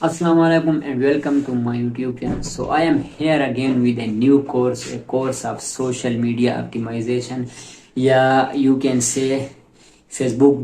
Assalamualaikum and welcome to my YouTube channel. So I am here again with a new course, a course of social media optimization. Yeah, you can say Facebook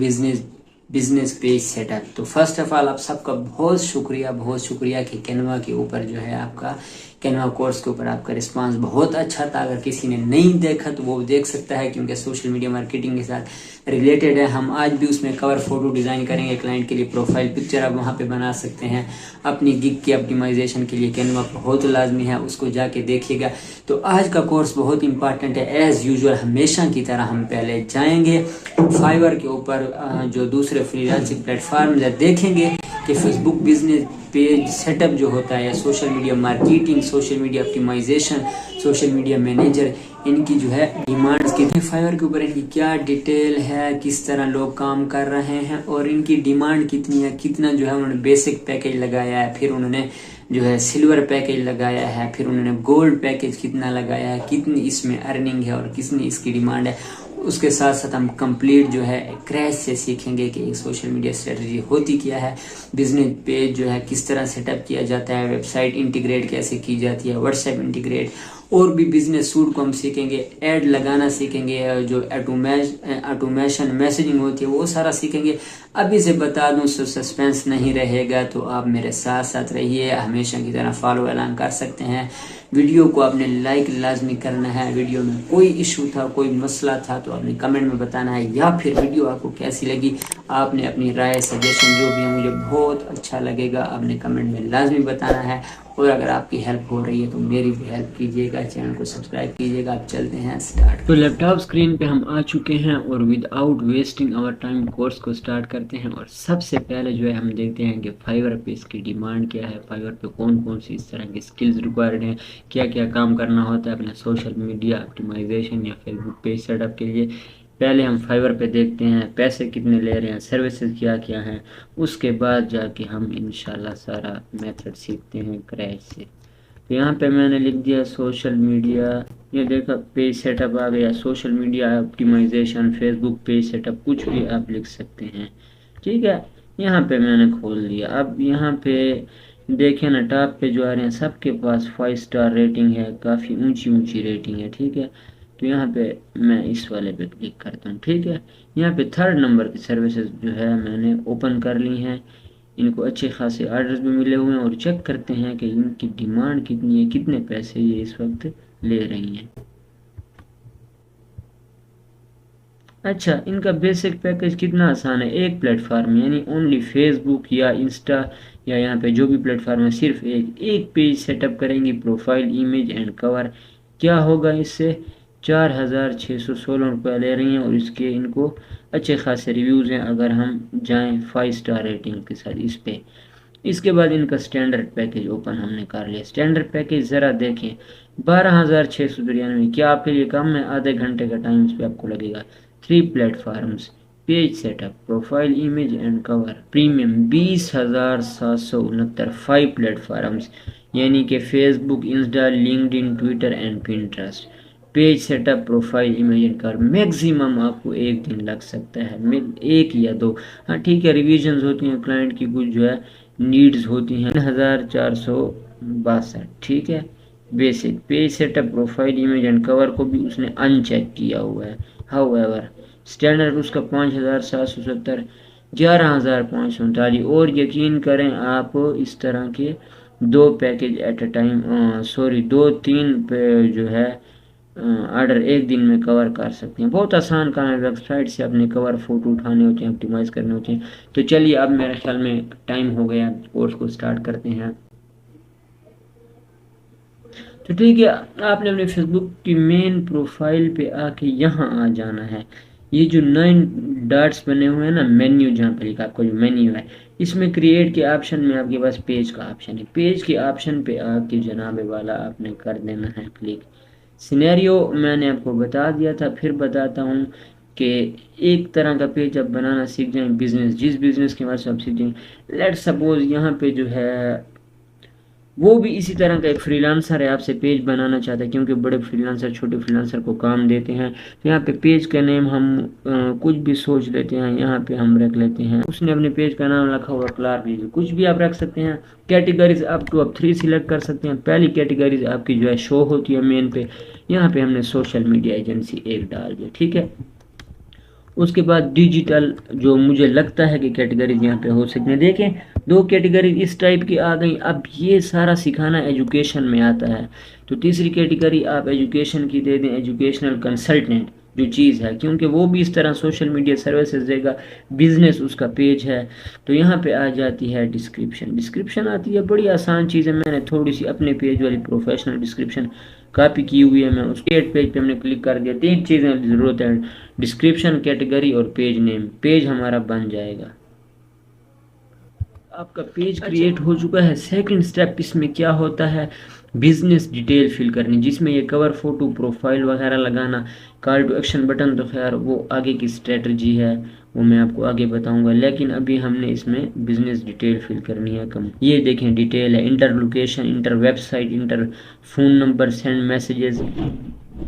business page setup. तो first of all आप सबका बहुत शुक्रिया कि Canva के ऊपर जो है आपका कैनवा कोर्स के ऊपर आपका रिस्पांस बहुत अच्छा था। अगर किसी ने नहीं देखा तो वो देख सकता है, क्योंकि सोशल मीडिया मार्केटिंग के साथ रिलेटेड है। हम आज भी उसमें कवर फोटो डिज़ाइन करेंगे, क्लाइंट के लिए प्रोफाइल पिक्चर आप वहाँ पे बना सकते हैं। अपनी गिग की ऑप्टिमाइजेशन के लिए कैनवा बहुत लाजमी है, उसको जाके देखिएगा। तो आज का कोर्स बहुत इंपॉर्टेंट है। एज यूजुअल हमेशा की तरह हम पहले जाएंगे फाइवर के ऊपर, जो दूसरे फ्रीलांसिंग प्लेटफॉर्म देखेंगे कि फेसबुक बिजनेस पेज सेटअप जो होता है, social media marketing, social media optimisation, social media manager, इनकी जो है डिमांड्स कितनी, फाइवर के ऊपर इनकी क्या डिटेल है, किस तरह लोग काम कर रहे हैं और इनकी डिमांड कितनी है, कितना जो है उन्होंने बेसिक पैकेज लगाया है, फिर उन्होंने जो है सिल्वर पैकेज लगाया है, फिर उन्होंने गोल्ड पैकेज कितना लगाया है, कितनी इसमें अर्निंग है और कितनी इसकी डिमांड है। उसके साथ साथ हम कंप्लीट जो है क्रैश से सीखेंगे कि एक सोशल मीडिया स्ट्रेटजी होती क्या है, बिजनेस पेज जो है किस तरह सेटअप किया जाता है, वेबसाइट इंटीग्रेट कैसे की जाती है, व्हाट्सएप इंटीग्रेट, और भी बिजनेस सूट को हम सीखेंगे, ऐड लगाना सीखेंगे, जो ऑटोमेशन मैसेजिंग होती है वो सारा सीखेंगे। अभी से बता दूं तो सस्पेंस नहीं रहेगा, तो आप मेरे साथ साथ रहिए, हमेशा की तरह फॉलो ऐलान कर सकते हैं। वीडियो को आपने लाइक लाजमी करना है। वीडियो में कोई इशू था, कोई मसला था तो आपने कमेंट में बताना है, या फिर वीडियो आपको कैसी लगी आपने अपनी राय सजेशन जो भी है मुझे बहुत अच्छा लगेगा, आपने कमेंट में लाजमी बताना है। और अगर आपकी हेल्प हो रही है तो मेरी भी हेल्प कीजिएगा, चैनल को सब्सक्राइब कीजिएगा। आप चलते हैं स्टार्ट। तो लैपटॉप स्क्रीन पे हम आ चुके हैं और without wasting our time course को स्टार्ट करते हैं। और सबसे पहले जो है हम देखते हैं कि फाइवर पे इसकी डिमांड क्या है, फाइवर पे कौन कौन सी इस तरह की स्किल्स रिक्वायर्ड हैं, क्या क्या काम करना होता है अपने सोशल मीडिया ऑप्टिमाइजेशन या फेसबुक पेज सेटअप के लिए। पहले हम फाइवर पे देखते हैं पैसे कितने ले रहे हैं, सर्विसेज क्या क्या हैं, उसके बाद जाके हम इंशाल्लाह सारा मेथड सीखते हैं क्रैश से। तो यहाँ पे मैंने लिख दिया सोशल मीडिया, ये देखा पेज सेटअप आ गया, social media optimisation, Facebook page setup, कुछ भी आप लिख सकते हैं। ठीक है, यहाँ पे मैंने खोल दिया। अब यहाँ पे देखें ना, टॉप पे जो आ रहे हैं सबके पास 5 स्टार रेटिंग है, काफ़ी ऊंची रेटिंग है। ठीक है, तो यहाँ पे मैं इस वाले पे क्लिक करता हूँ। ठीक है, यहाँ पे 3rd नंबर की सर्विसेज जो है मैंने ओपन कर ली हैं। इनको अच्छे खासे ऑर्डर्स भी मिले हुए हैं और चेक करते हैं कि इनकी डिमांड कितनी है, कितने पैसे ये इस वक्त ले रही हैं। अच्छा, इनका बेसिक पैकेज कितना आसान है, एक प्लेटफार्म यानी ओनली फेसबुक या इंस्टा या यहाँ पे जो भी प्लेटफार्म है, सिर्फ एक पेज सेटअप करेंगी, प्रोफाइल, इमेज एंड कवर। क्या होगा इससे, 4,616 रुपये ले रही हैं और इसके इनको अच्छे खासे रिव्यूज़ हैं। अगर हम जाएं 5 स्टार रेटिंग के साथ इस पे, इसके बाद इनका स्टैंडर्ड पैकेज ओपन हमने कर लिया। स्टैंडर्ड पैकेज ज़रा देखें, 12,693। क्या आपके लिए कम है? आधे घंटे का टाइम इस पर आपको लगेगा। 3 platforms, page setup, profile, image and cover, premium 20,769। 5 platforms यानी कि Facebook, Insta, LinkedIn, Twitter and Pinterest. Page setup, profile, image and cover, maximum आपको 1 दिन लग सकता है, 1 या 2। हाँ ठीक है, रिविजन्स होती हैं क्लाइंट की, कुछ जो है नीड्स होती हैं। 1462। ठीक है, basic page setup, profile, image and cover को भी उसने अनचेक किया हुआ है। हाउएवर स्टैंडर्ड उसका 5,770, 11,539। और यकीन करें आप इस तरह के 2 package at a time, sorry 2-3 जो है ऑर्डर 1 दिन में कवर कर सकते हैं। बहुत आसान काम है, वेबसाइट से अपने कवर फोटो उठाने होते हैं, ऑप्टिमाइज करने होते हैं। तो चलिए, अब मेरे ख्याल में टाइम हो गया, कोर्स को स्टार्ट करते हैं। तो ठीक है, आपने अपने फेसबुक की मेन प्रोफाइल पे आके यहाँ आ जाना है। ये जो 9 डॉट्स बने हुए हैं ना, मेन्यू जहाँ पे लिखा आपको जो मेन्यू है, इसमें क्रिएट के ऑप्शन में आपके पास पेज का ऑप्शन है। पेज के ऑप्शन पे आके जनाबे वाला आपने कर देना है क्लिक। सिनेरियो मैंने आपको बता दिया था, फिर बताता हूँ कि एक तरह का पेज आप बनाना सीख जाएं, बिजनेस, जिस बिजनेस के बारे में आप सीख जाएं। लेट्स सपोज यहाँ पे जो है वो भी इसी तरह का एक फ्रीलांसर है, आपसे पेज बनाना चाहता है, क्योंकि बड़े फ्रीलांसर छोटे फ्रीलांसर को काम देते हैं। तो यहाँ पे पेज का नेम हम कुछ भी सोच लेते हैं, यहाँ पे हम रख लेते हैं, उसने अपने पेज का नाम रखा हुआ क्लार्क लीजिए, कुछ भी आप रख सकते हैं। कैटेगरीज अप टू आप 3 सिलेक्ट कर सकते हैं। पहली कैटेगरीज आपकी जो है शो होती है मेन पे, यहाँ पे हमने सोशल मीडिया एजेंसी एक डाल दिया, ठीक है। उसके बाद डिजिटल जो मुझे लगता है कि कैटेगरीज यहाँ पे हो सकते हैं, देखें 2 कैटेगरी इस टाइप की आ गई। अब ये सारा सिखाना एजुकेशन में आता है, तो तीसरी कैटेगरी आप एजुकेशन की दे दें, एजुकेशनल कंसल्टेंट जो चीज़ है, क्योंकि वो भी इस तरह सोशल मीडिया सर्विसेज देगा, बिजनेस उसका पेज है। तो यहाँ पे आ जाती है डिस्क्रिप्शन, डिस्क्रिप्शन आती है, बड़ी आसान चीज़ है। मैंने थोड़ी सी अपने पेज वाली प्रोफेशनल डिस्क्रिप्शन कॉपी की हुई है, मैं उस पेज पे हमने क्लिक कर दिया। 3 चीज़ें ज़रूरत है, डिस्क्रिप्शन, कैटेगरी और पेज नेम। पेज हमारा बन जाएगा, आपका पेज क्रिएट हो चुका है। सेकंड स्टेप इसमें क्या होता है, बिजनेस डिटेल फिल करनी, जिसमें ये कवर फोटो, प्रोफाइल वगैरह लगाना, कॉल टू एक्शन बटन, तो खैर वो आगे की स्ट्रेटजी है, वो मैं आपको आगे बताऊंगा। लेकिन अभी हमने इसमें बिजनेस डिटेल फिल करनी है कम। ये देखें डिटेल है, enter location, enter website, enter phone number, send messages,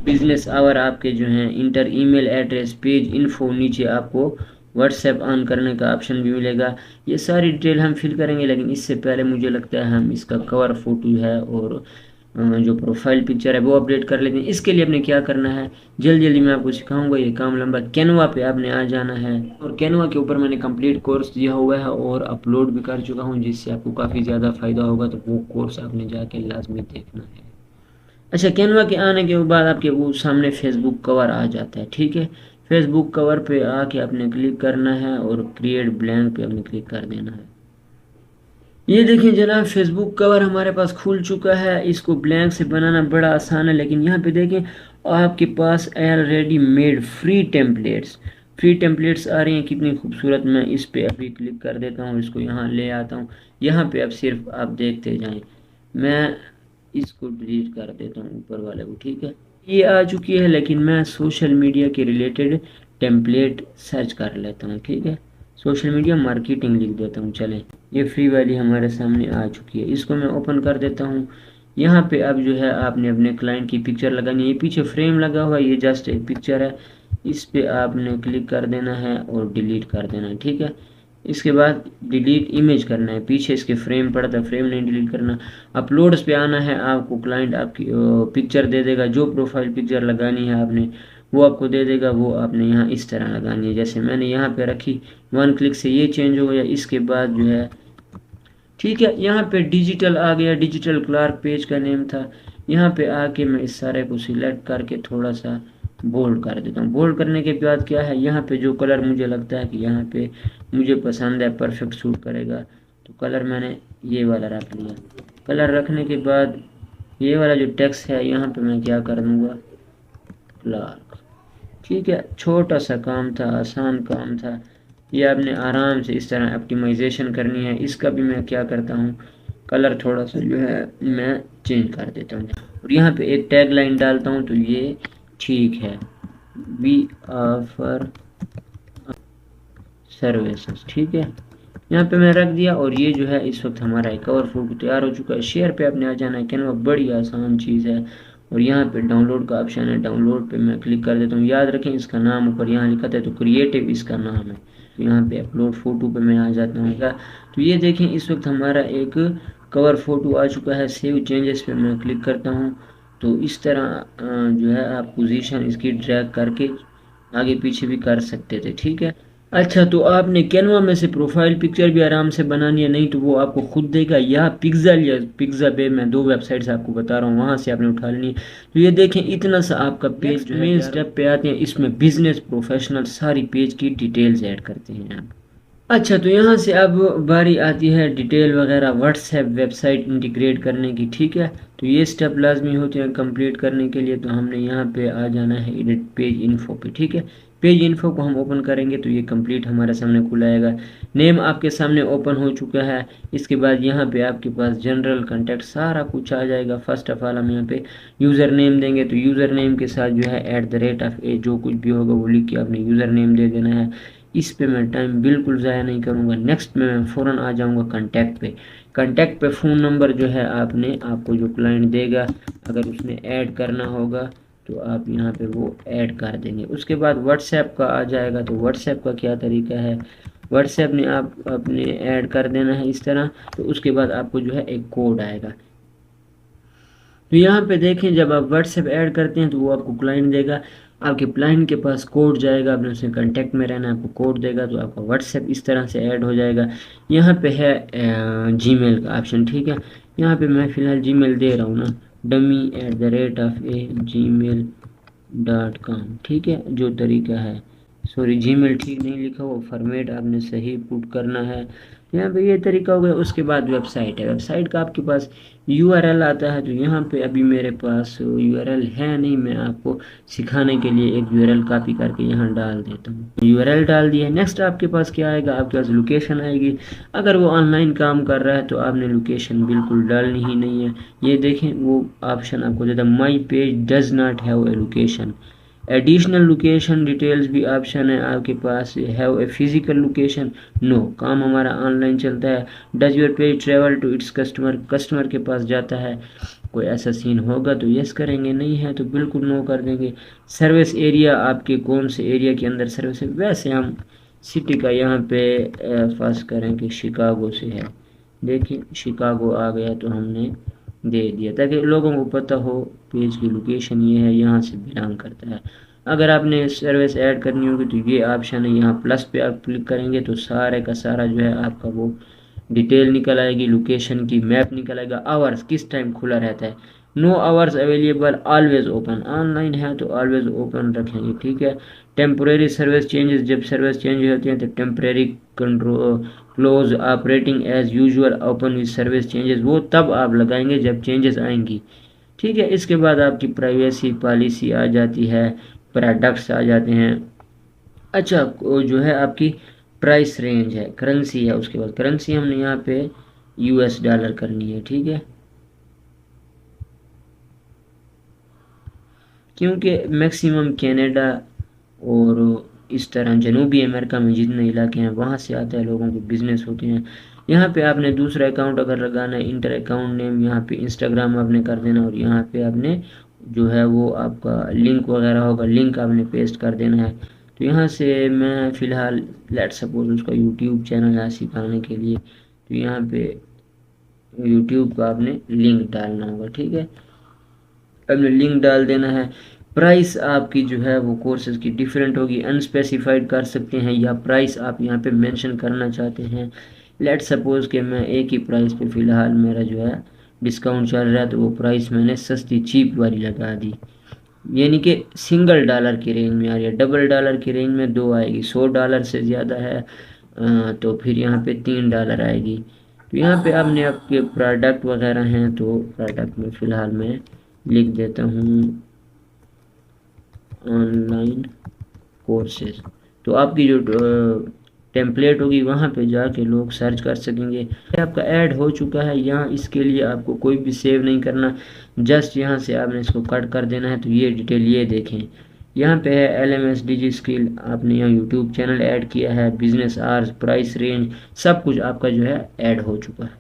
business hour आपके जो हैं, enter email address, page info, नीचे आपको व्हाट्सएप ऑन करने का ऑप्शन भी मिलेगा। ये सारी डिटेल हम फिल करेंगे, लेकिन इससे पहले मुझे लगता है हम इसका कवर फोटो है और जो प्रोफाइल पिक्चर है वो अपडेट कर लेते हैं। इसके लिए आपने क्या करना है, जल्दी जल्दी मैं आपको सिखाऊंगा, ये काम लंबा। कैनवा पे आपने आ जाना है, और कैनवा के ऊपर मैंने कंप्लीट कोर्स दिया हुआ है और अपलोड भी कर चुका हूँ, जिससे आपको काफ़ी ज़्यादा फ़ायदा होगा, तो वो कोर्स आपने जाके लाजमी देखना है। अच्छा, कैनवा के आने के बाद आपके वो सामने फेसबुक कवर आ जाता है, ठीक है। फेसबुक कवर पे आके आपने क्लिक करना है और क्रिएट ब्लैंक पे आपने क्लिक कर देना है। ये देखिए जनाब, फेसबुक कवर हमारे पास खुल चुका है। इसको ब्लैंक से बनाना बड़ा आसान है, लेकिन यहाँ पे देखें आपके पास ऑलरेडी मेड फ्री टेम्पलेट्स आ रही हैं, कितनी खूबसूरत। मैं इस पे अभी क्लिक कर देता हूँ, इसको यहाँ ले आता हूँ। यहाँ पे अब सिर्फ आप देखते जाएं, मैं इसको डिलीट कर देता हूँ ऊपर वाले को, ठीक है। ये आ चुकी है, लेकिन मैं सोशल मीडिया के रिलेटेड टेम्पलेट सर्च कर लेता हूँ, ठीक है। सोशल मीडिया मार्केटिंग लिख देता हूँ, चलें। ये फ्री वाली हमारे सामने आ चुकी है, इसको मैं ओपन कर देता हूँ। यहाँ पे अब जो है आपने अपने क्लाइंट की पिक्चर लगानी है। ये पीछे फ्रेम लगा हुआ है, ये जस्ट एक पिक्चर है, इस पे आपने क्लिक कर देना है और डिलीट कर देना है, ठीक है। इसके बाद डिलीट इमेज करना है, पीछे इसके फ्रेम पड़ा था, फ्रेम नहीं डिलीट करना। अपलोड्स पे आना है, आपको क्लाइंट आपकी पिक्चर दे देगा, जो प्रोफाइल पिक्चर लगानी है आपने वो आपको दे देगा, वो आपने यहाँ इस तरह लगानी है, जैसे मैंने यहाँ पे रखी। 1 क्लिक से ये चेंज हो गया। इसके बाद जो है, ठीक है, यहाँ पे डिजिटल आ गया, डिजिटल क्लार्क पेज का नेम था। यहाँ पे आके मैं इस सारे को सिलेक्ट करके थोड़ा सा बोल्ड कर देता हूँ। बोल्ड करने के बाद क्या है, यहाँ पे जो कलर मुझे लगता है कि यहाँ पे मुझे पसंद है, परफेक्ट सूट करेगा, तो कलर मैंने ये वाला रख लिया। कलर रखने के बाद ये वाला जो टेक्स्ट है यहाँ पे मैं क्या कर दूँगा, क्लार्क, ठीक है। छोटा सा काम था, आसान काम था, ये आपने आराम से इस तरह ऑप्टिमाइजेशन करनी है। इसका भी मैं क्या करता हूँ, कलर थोड़ा सा जो है मैं चेंज कर देता हूँ, और यहाँ पे एक टैग लाइन डालता हूँ, तो ये ठीक है, वी ऑफर सर्विसेज, ठीक है। यहाँ पे मैं रख दिया, और ये जो है इस वक्त हमारा एक कवर फोटो तैयार हो चुका है। शेयर पे आपने आ जाना है, कैनवा बड़ी आसान चीज़ है। और यहाँ पे डाउनलोड का ऑप्शन है, डाउनलोड पे मैं क्लिक कर देता हूँ। याद रखें इसका नाम ऊपर यहाँ लिखा था, तो क्रिएटिव इसका नाम है। तो यहाँ पे अपलोड फोटो पे मैं आ जाता हूँ। तो ये देखें इस वक्त हमारा एक कवर फोटो आ चुका है। सेव चेंजेस पे मैं क्लिक करता हूँ, तो इस तरह जो है आप पोजीशन इसकी ड्रैग करके आगे पीछे भी कर सकते थे, ठीक है। अच्छा, तो आपने कैनवा में से प्रोफाइल पिक्चर भी आराम से बनानी है, नहीं तो वो आपको खुद देगा, या पिक्सल या पिक्सा बे, मैं 2 वेबसाइट्स आपको बता रहा हूँ, वहाँ से आपने उठा लेनी है। तो ये देखें इतना सा आपका पेज। मेन स्टेप पे आते हैं, इसमें बिजनेस प्रोफेशनल सारी पेज की डिटेल्स ऐड करते हैं आप। अच्छा, तो यहाँ से अब बारी आती है डिटेल वगैरह व्हाट्सएप वेबसाइट इंटीग्रेट करने की, ठीक है। तो ये स्टेप लाजमी होते हैं कंप्लीट करने के लिए। तो हमने यहाँ पे आ जाना है एडिट पेज इन्फो पे, ठीक है। पेज इन्फो को हम ओपन करेंगे तो ये कंप्लीट हमारे सामने खुला आएगा। नेम आपके सामने ओपन हो चुका है। इसके बाद यहाँ पे आपके पास जनरल कंटेक्ट सारा कुछ आ जाएगा। फर्स्ट ऑफ ऑल हम यहाँ पे यूज़र नेम देंगे, तो यूज़र नेम के साथ जो है @, जो कुछ भी होगा वो लिख के आपने यूज़र नेम दे देना है। इस पे मैं टाइम बिल्कुल ज़ाया नहीं करूँगा। नेक्स्ट में मैं फ़ौरन आ जाऊँगा कॉन्टैक्ट पे। कांटेक्ट पे फ़ोन नंबर जो है आपको जो क्लाइंट देगा, अगर उसने ऐड करना होगा तो आप यहाँ पे वो ऐड कर देंगे। उसके बाद व्हाट्सएप का आ जाएगा, तो व्हाट्सएप का क्या तरीका है, व्हाट्सएप में आप अपने ऐड कर देना है इस तरह। तो उसके बाद आपको जो है एक कोड आएगा, तो यहाँ पे देखें जब आप व्हाट्सएप ऐड करते हैं तो वो आपको क्लाइंट देगा, आपके क्लाइंट के पास कोड जाएगा, आपने उससे कांटेक्ट में रहना, आपको कोड देगा तो आपका व्हाट्सएप इस तरह से ऐड हो जाएगा। यहाँ पे है जीमेल का ऑप्शन, ठीक है। यहाँ पे मैं फ़िलहाल जीमेल दे रहा हूँ ना, dummy@a@gmail.com, ठीक है, जो तरीका है। सॉरी, जीमेल ठीक नहीं लिखा, वो फॉर्मेट आपने सही पुट करना है। यहाँ पे ये तरीका हो गया। उसके बाद वेबसाइट है, वेबसाइट का आपके पास यूआरएल आता है, तो यहाँ पे अभी मेरे पास यूआरएल है नहीं, मैं आपको सिखाने के लिए एक यूआरएल कॉपी करके यहाँ डाल देता हूँ। यूआरएल डाल दिया। नेक्स्ट आपके पास क्या आएगा, आपके पास लोकेशन आएगी। अगर वो ऑनलाइन काम कर रहा है तो आपने लोकेशन बिल्कुल डालनी ही नहीं है। ये देखें वो ऑप्शन आपको देता है, my page does not have a location. Additional location details भी ऑप्शन है आपके पास, have a physical location, no, काम हमारा ऑनलाइन चलता है। Does your page travel to its customer, customer के पास जाता है, कोई ऐसा सीन होगा तो यस करेंगे, नहीं है तो बिल्कुल नो कर देंगे। सर्विस एरिया आपके कौन से एरिया के अंदर सर्विस है, वैसे हम सिटी का यहाँ पे फर्स्ट करें कि शिकागो से है। देखिए शिकागो आ गया तो हमने दे दिया ताकि लोगों को पता हो पेज की लोकेशन ये है, यहाँ से बिलोंग करता है। अगर आपने सर्विस ऐड करनी होगी तो ये ऑप्शन है, यहाँ प्लस पे आप क्लिक करेंगे तो सारे का सारा जो है आपका वो डिटेल निकल आएगी, लोकेशन की मैप निकल आएगा, आवर्स किस टाइम खुला रहता है, no hours available, always open, online है तो ऑलवेज ओपन रखेंगे, ठीक है। टेम्पोरेरी सर्विस चेंजेस, जब सर्विस चेंज होती हैं तो temporary control close, operating as usual, open with service changes, वो तब आप लगाएंगे जब चेंजेस आएंगी, ठीक है। इसके बाद आपकी प्राइवेसी पॉलिसी आ जाती है, प्रोडक्ट्स आ जाते हैं। अच्छा, जो है आपकी प्राइस रेंज है, करेंसी है, उसके बाद करेंसी हमने यहाँ पे यूएस डॉलर करनी है, ठीक है, क्योंकि मैक्सिमम कनाडा और इस तरह जनूबी अमेरिका में जितने इलाके हैं वहाँ से आता है, लोगों के बिजनेस होते हैं। यहाँ पे आपने दूसरा अकाउंट अगर लगाना है, इंटर अकाउंट नेम यहाँ पे इंस्टाग्राम आपने कर देना, और यहाँ पे आपने जो है वो आपका लिंक वगैरह होगा, लिंक आपने पेस्ट कर देना है। तो यहाँ से मैं फ़िलहाल लेट सपोज उसका यूट्यूब चैनल है सिखाने के लिए, तो यहाँ पे यूट्यूब का आपने लिंक डालना होगा, ठीक है, आपने लिंक डाल देना है। प्राइस आपकी जो है वो कोर्सेज की डिफरेंट होगी, अनस्पेसिफाइड कर सकते हैं या प्राइस आप यहाँ पे मेंशन करना चाहते हैं। लेट सपोज कि मैं एक ही प्राइस पे फ़िलहाल मेरा जो है डिस्काउंट चल रहा है, तो वो प्राइस मैंने सस्ती चीप वाली लगा दी, यानी कि सिंगल डॉलर की रेंज में आ रही है, डबल डॉलर की रेंज में 2 आएगी, $100 से ज़्यादा है तो फिर यहाँ पे $3 आएगी। तो यहाँ पे आपने आपके प्रोडक्ट वगैरह हैं, तो प्रोडक्ट में फ़िलहाल मैं लिख देता हूँ ऑनलाइन कोर्सेज, तो आपकी जो टेम्पलेट होगी वहाँ पे जाके लोग सर्च कर सकेंगे। आपका ऐड हो चुका है यहाँ, इसके लिए आपको कोई भी सेव नहीं करना, जस्ट यहाँ से आपने इसको कट कर देना है। तो ये डिटेल ये देखें, यहाँ पे है LMS डिजी स्किल, आपने यहाँ यूट्यूब चैनल ऐड किया है, बिजनेस आवर्स, प्राइस रेंज, सब कुछ आपका जो है ऐड हो चुका है।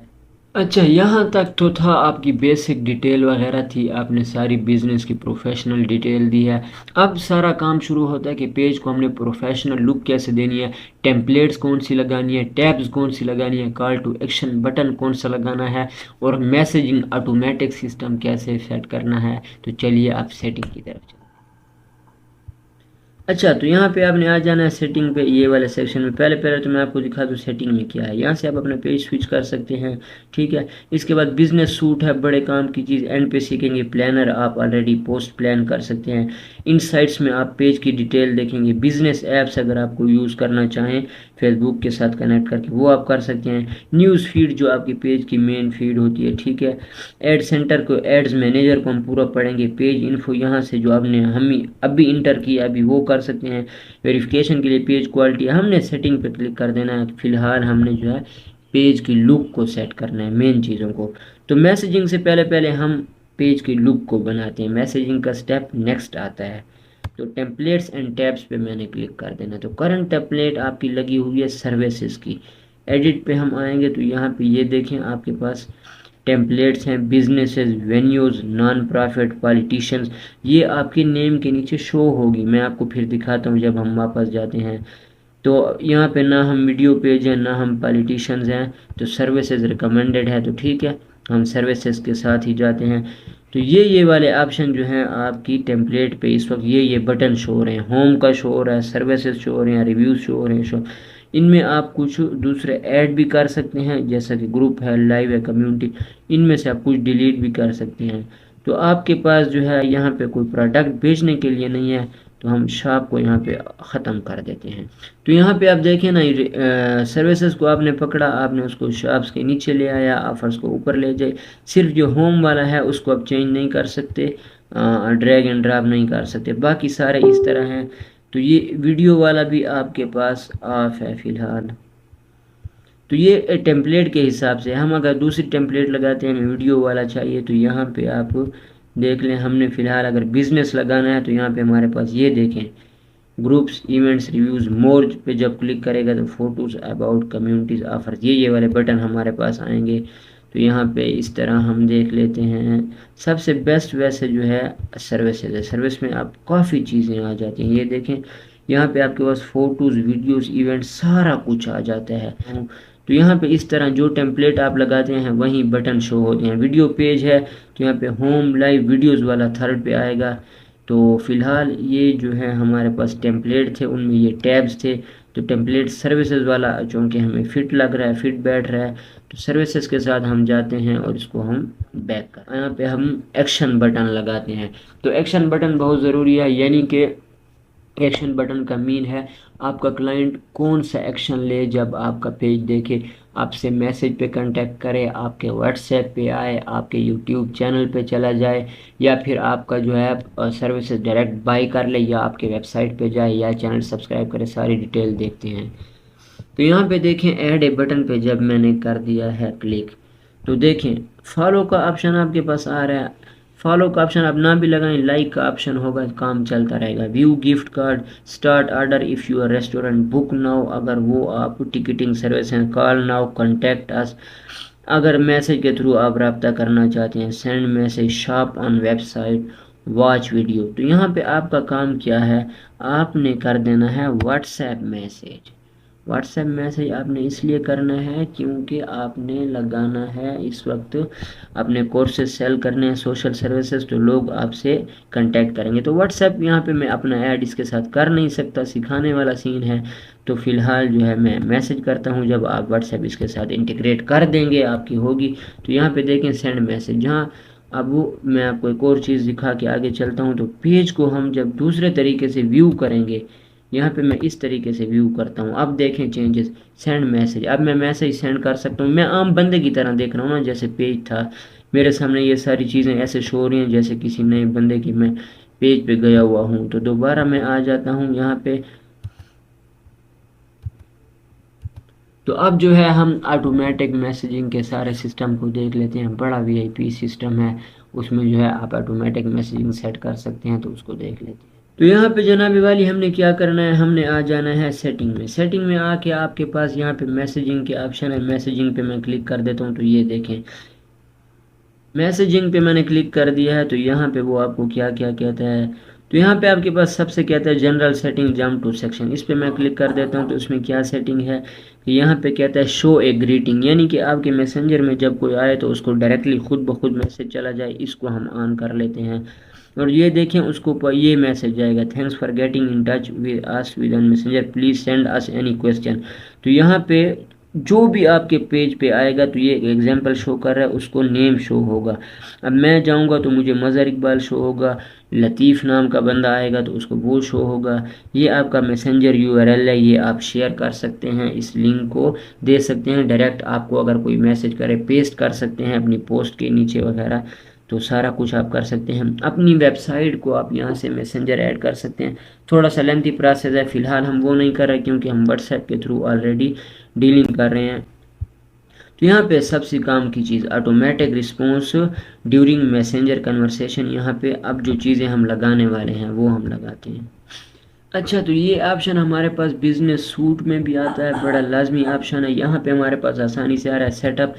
अच्छा, यहाँ तक तो था आपकी बेसिक डिटेल वगैरह थी, आपने सारी बिजनेस की प्रोफेशनल डिटेल दी है। अब सारा काम शुरू होता है कि पेज को हमने प्रोफेशनल लुक कैसे देनी है, टेम्पलेट्स कौन सी लगानी है, टैब्स कौन सी लगानी है, कॉल टू एक्शन बटन कौन सा लगाना है, और मैसेजिंग ऑटोमेटिक सिस्टम कैसे सेट करना है। तो चलिए आप सेटिंग की तरफ चलते हैं। अच्छा, तो यहाँ पे आपने आ जाना है सेटिंग पे, ये वाले सेक्शन में। पहले तो मैं आपको दिखा दूँ सेटिंग में क्या है। यहाँ से आप अपना पेज स्विच कर सकते हैं, ठीक है। इसके बाद बिजनेस सूट है, बड़े काम की चीज़, एंड पे सीखेंगे। प्लानर आप ऑलरेडी पोस्ट प्लान कर सकते हैं। इनसाइट्स में आप पेज की डिटेल देखेंगे। बिजनेस ऐप्स अगर आपको यूज़ करना चाहें फेसबुक के साथ कनेक्ट करके, वो आप कर सकते हैं। न्यूज़ फीड जो आपकी पेज की मेन फीड होती है, ठीक है। एड सेंटर को, एड्स मैनेजर को हम पूरा पढ़ेंगे। पेज इन्फो यहाँ से जो आपने हमें अभी इंटर किया अभी वो कर सकते हैं। वेरिफिकेशन के लिए पेज क्वालिटी, हमने सेटिंग पे क्लिक कर देना है। फिलहाल हमने जो है पेज की लुक को सेट करना है, मेन चीज़ों को। तो मैसेजिंग से पहले हम पेज की लुक को बनाते हैं, मैसेजिंग का स्टेप नेक्स्ट आता है। तो टेम्पलेट्स एंड टैब्स पे मैंने क्लिक कर देना। तो करंट टेम्पलेट आपकी लगी हुई है सर्विसेज की, एडिट पे हम आएंगे तो यहाँ पे ये देखें आपके पास टेम्पलेट्स हैं, businesses, venues, non profit, politicians, ये आपके नेम के नीचे शो होगी। मैं आपको फिर दिखाता हूँ जब हम वापस जाते हैं। तो यहाँ पे ना हम वीडियो पेज हैं ना हम पॉलिटिशियंस हैं, तो सर्विसेज रिकमेंडेड है, तो ठीक है हम सर्विसेज के साथ ही जाते हैं। तो ये वाले ऑप्शन जो हैं आपकी टेम्पलेट पे इस वक्त ये बटन शो हो रहे हैं, होम का शो हो रहा है, सर्विसेज शो हो रहे हैं, रिव्यूज़ शो हो रहे हैं, शो इनमें आप कुछ दूसरे ऐड भी कर सकते हैं, जैसा कि ग्रुप है, लाइव है, कम्युनिटी, इनमें से आप कुछ डिलीट भी कर सकते हैं। तो आपके पास जो है यहाँ पे कोई प्रोडक्ट बेचने के लिए नहीं है, तो हम शॉप को यहाँ पे ख़त्म कर देते हैं। तो यहाँ पे आप देखें ना, सर्विसेज को आपने पकड़ा, आपने उसको शॉप्स के नीचे ले आया, ऑफर्स को ऊपर ले जाए, सिर्फ जो होम वाला है उसको आप चेंज नहीं कर सकते, ड्रैग एंड ड्रॉप नहीं कर सकते, बाकी सारे इस तरह हैं। तो ये वीडियो वाला भी आपके पास ऑफ है फ़िलहाल। तो ये टेम्पलेट के हिसाब से, हम अगर दूसरी टेम्पलेट लगाते हैं, हमें वीडियो वाला चाहिए, तो यहाँ पे आप देख लें, हमने फ़िलहाल अगर बिज़नेस लगाना है तो यहाँ पे हमारे पास ये देखें ग्रुप्स, इवेंट्स, रिव्यूज़, मोर पे जब क्लिक करेगा तो फोटोज़, अबाउट, कम्युनिटीज़, ऑफर्स, ये वाले बटन हमारे पास आएंगे। तो यहाँ पे इस तरह हम देख लेते हैं। सबसे बेस्ट वैसे जो है सर्विसेज है, सर्विस में आप काफ़ी चीज़ें आ जाती हैं। ये देखें यहाँ पे आपके पास फ़ोटोज़, वीडियोज़, इवेंट्स, सारा कुछ आ जाता है। तो यहाँ पे इस तरह जो टेम्पलेट आप लगाते हैं वहीं बटन शो होते हैं। वीडियो पेज है तो यहाँ पे होम, लाइव, वीडियोज़ वाला थर्ड पे आएगा। तो फ़िलहाल ये जो है हमारे पास टेम्पलेट थे, उनमें ये टैब्स थे। तो टेम्पलेट सर्विसेज वाला चूँकि हमें फिट लग रहा है, फिट बैठ रहा है, तो सर्विसेज के साथ हम जाते हैं और इसको हम बैक कर, यहाँ पे हम एक्शन बटन लगाते हैं। तो एक्शन बटन बहुत ज़रूरी है, यानी कि एक्शन बटन का मीन है आपका क्लाइंट कौन सा एक्शन ले जब आपका पेज देखे, आपसे मैसेज पे कांटेक्ट करे, आपके व्हाट्सएप पे आए, आपके यूट्यूब चैनल पे चला जाए, या फिर आपका जो है सर्विसेज डायरेक्ट बाई कर ले, या आपके वेबसाइट पे जाए, या चैनल सब्सक्राइब करे, सारी डिटेल देखते हैं। तो यहाँ पे देखें ऐड ए बटन पे जब मैंने कर दिया है क्लिक, तो देखें फॉलो का ऑप्शन आपके पास आ रहा है। फॉलो का ऑप्शन आप ना भी लगाएं, लाइक का ऑप्शन होगा, काम चलता रहेगा। View gift card, start order if you are restaurant, book now अगर वो आप टिकटिंग सर्विस हैं, कॉल नाउ, कॉन्टैक्ट अस अगर मैसेज के थ्रू आप रब्ता करना चाहते हैं, send message, shop on website, watch video. तो यहाँ पे आपका काम क्या है, आपने कर देना है व्हाट्सएप मैसेज। व्हाट्सएप मैसेज आपने इसलिए करना है क्योंकि आपने लगाना है इस वक्त अपने कोर्सेज सेल करने हैं, सोशल सर्विसेज, तो लोग आपसे कांटेक्ट करेंगे। तो व्हाट्सएप यहाँ पे मैं अपना ऐड इसके साथ कर नहीं सकता, सिखाने वाला सीन है। तो फ़िलहाल जो है मैं मैसेज करता हूँ, जब आप व्हाट्सएप इसके साथ इंटीग्रेट कर देंगे आपकी होगी। तो यहाँ पे देखें सेंड मैसेज, जहाँ अब वो मैं आपको एक और चीज़ दिखा के आगे चलता हूँ। तो पेज को हम जब दूसरे तरीके से व्यू करेंगे, यहाँ पे मैं इस तरीके से व्यू करता हूँ, अब देखें चेंजेस, सेंड मैसेज, अब मैं मैसेज सेंड कर सकता हूँ। मैं आम बंदे की तरह देख रहा हूँ ना, जैसे पेज था मेरे सामने, ये सारी चीज़ें ऐसे शो हो रही हैं जैसे किसी नए बंदे की मैं पेज पे गया हुआ हूँ। तो दोबारा मैं आ जाता हूँ यहाँ पे। तो अब जो है हम ऑटोमेटिक मैसेजिंग के सारे सिस्टम को देख लेते हैं। बड़ा वीआईपी सिस्टम है, उसमें जो है आप ऑटोमेटिक मैसेजिंग सेट कर सकते हैं, तो उसको देख लेते हैं। तो यहाँ पे जनाबी वाली हमने क्या करना है, हमने आ जाना है सेटिंग में। सेटिंग में आके आपके पास यहाँ पे मैसेजिंग के ऑप्शन है, मैसेजिंग पे मैं क्लिक कर देता हूँ। तो ये देखें मैसेजिंग पे मैंने क्लिक कर दिया है। तो यहाँ पे वो आपको क्या क्या कहता है, तो यहाँ पे आपके पास सबसे कहता है general setting, jump to section, इस पे मैं क्लिक कर देता हूँ। तो इसमें क्या सेटिंग है कि यहाँ पे कहता है शो ए ग्रीटिंग, यानी कि आपके मैसेंजर में जब कोई आए तो उसको डायरेक्टली खुद ब खुद मैसेज चला जाए, इसको हम ऑन कर लेते हैं। और ये देखें उसको ये मैसेज जाएगा, thanks for getting in touch with us with an messenger, please send us any question. तो यहाँ पे जो भी आपके पेज पे आएगा, तो ये एग्जांपल शो कर रहा है, उसको नेम शो होगा। अब मैं जाऊंगा तो मुझे मज़हर इकबाल शो होगा, लतीफ़ नाम का बंदा आएगा तो उसको वो शो होगा। ये आपका मैसेंजर यूआरएल है, ये आप शेयर कर सकते हैं, इस लिंक को दे सकते हैं डायरेक्ट, आपको अगर कोई मैसेज करे पेस्ट कर सकते हैं अपनी पोस्ट के नीचे वगैरह। तो सारा कुछ आप कर सकते हैं। अपनी वेबसाइट को आप यहाँ से मैसेंजर ऐड कर सकते हैं। थोड़ा सा लेंथी प्रोसेस है, फ़िलहाल हम वो नहीं कर रहे क्योंकि हम व्हाट्सएप के थ्रू ऑलरेडी डीलिंग कर रहे हैं। तो यहाँ पे सबसे काम की चीज़ automatic response during Messenger conversation, यहाँ पे अब जो चीज़ें हम लगाने वाले हैं वो हम लगाते हैं। अच्छा, तो ये ऑप्शन हमारे पास बिजनेस सूट में भी आता है, बड़ा लाजमी ऑप्शन है। यहाँ पे हमारे पास आसानी से आ रहा है सेटअप।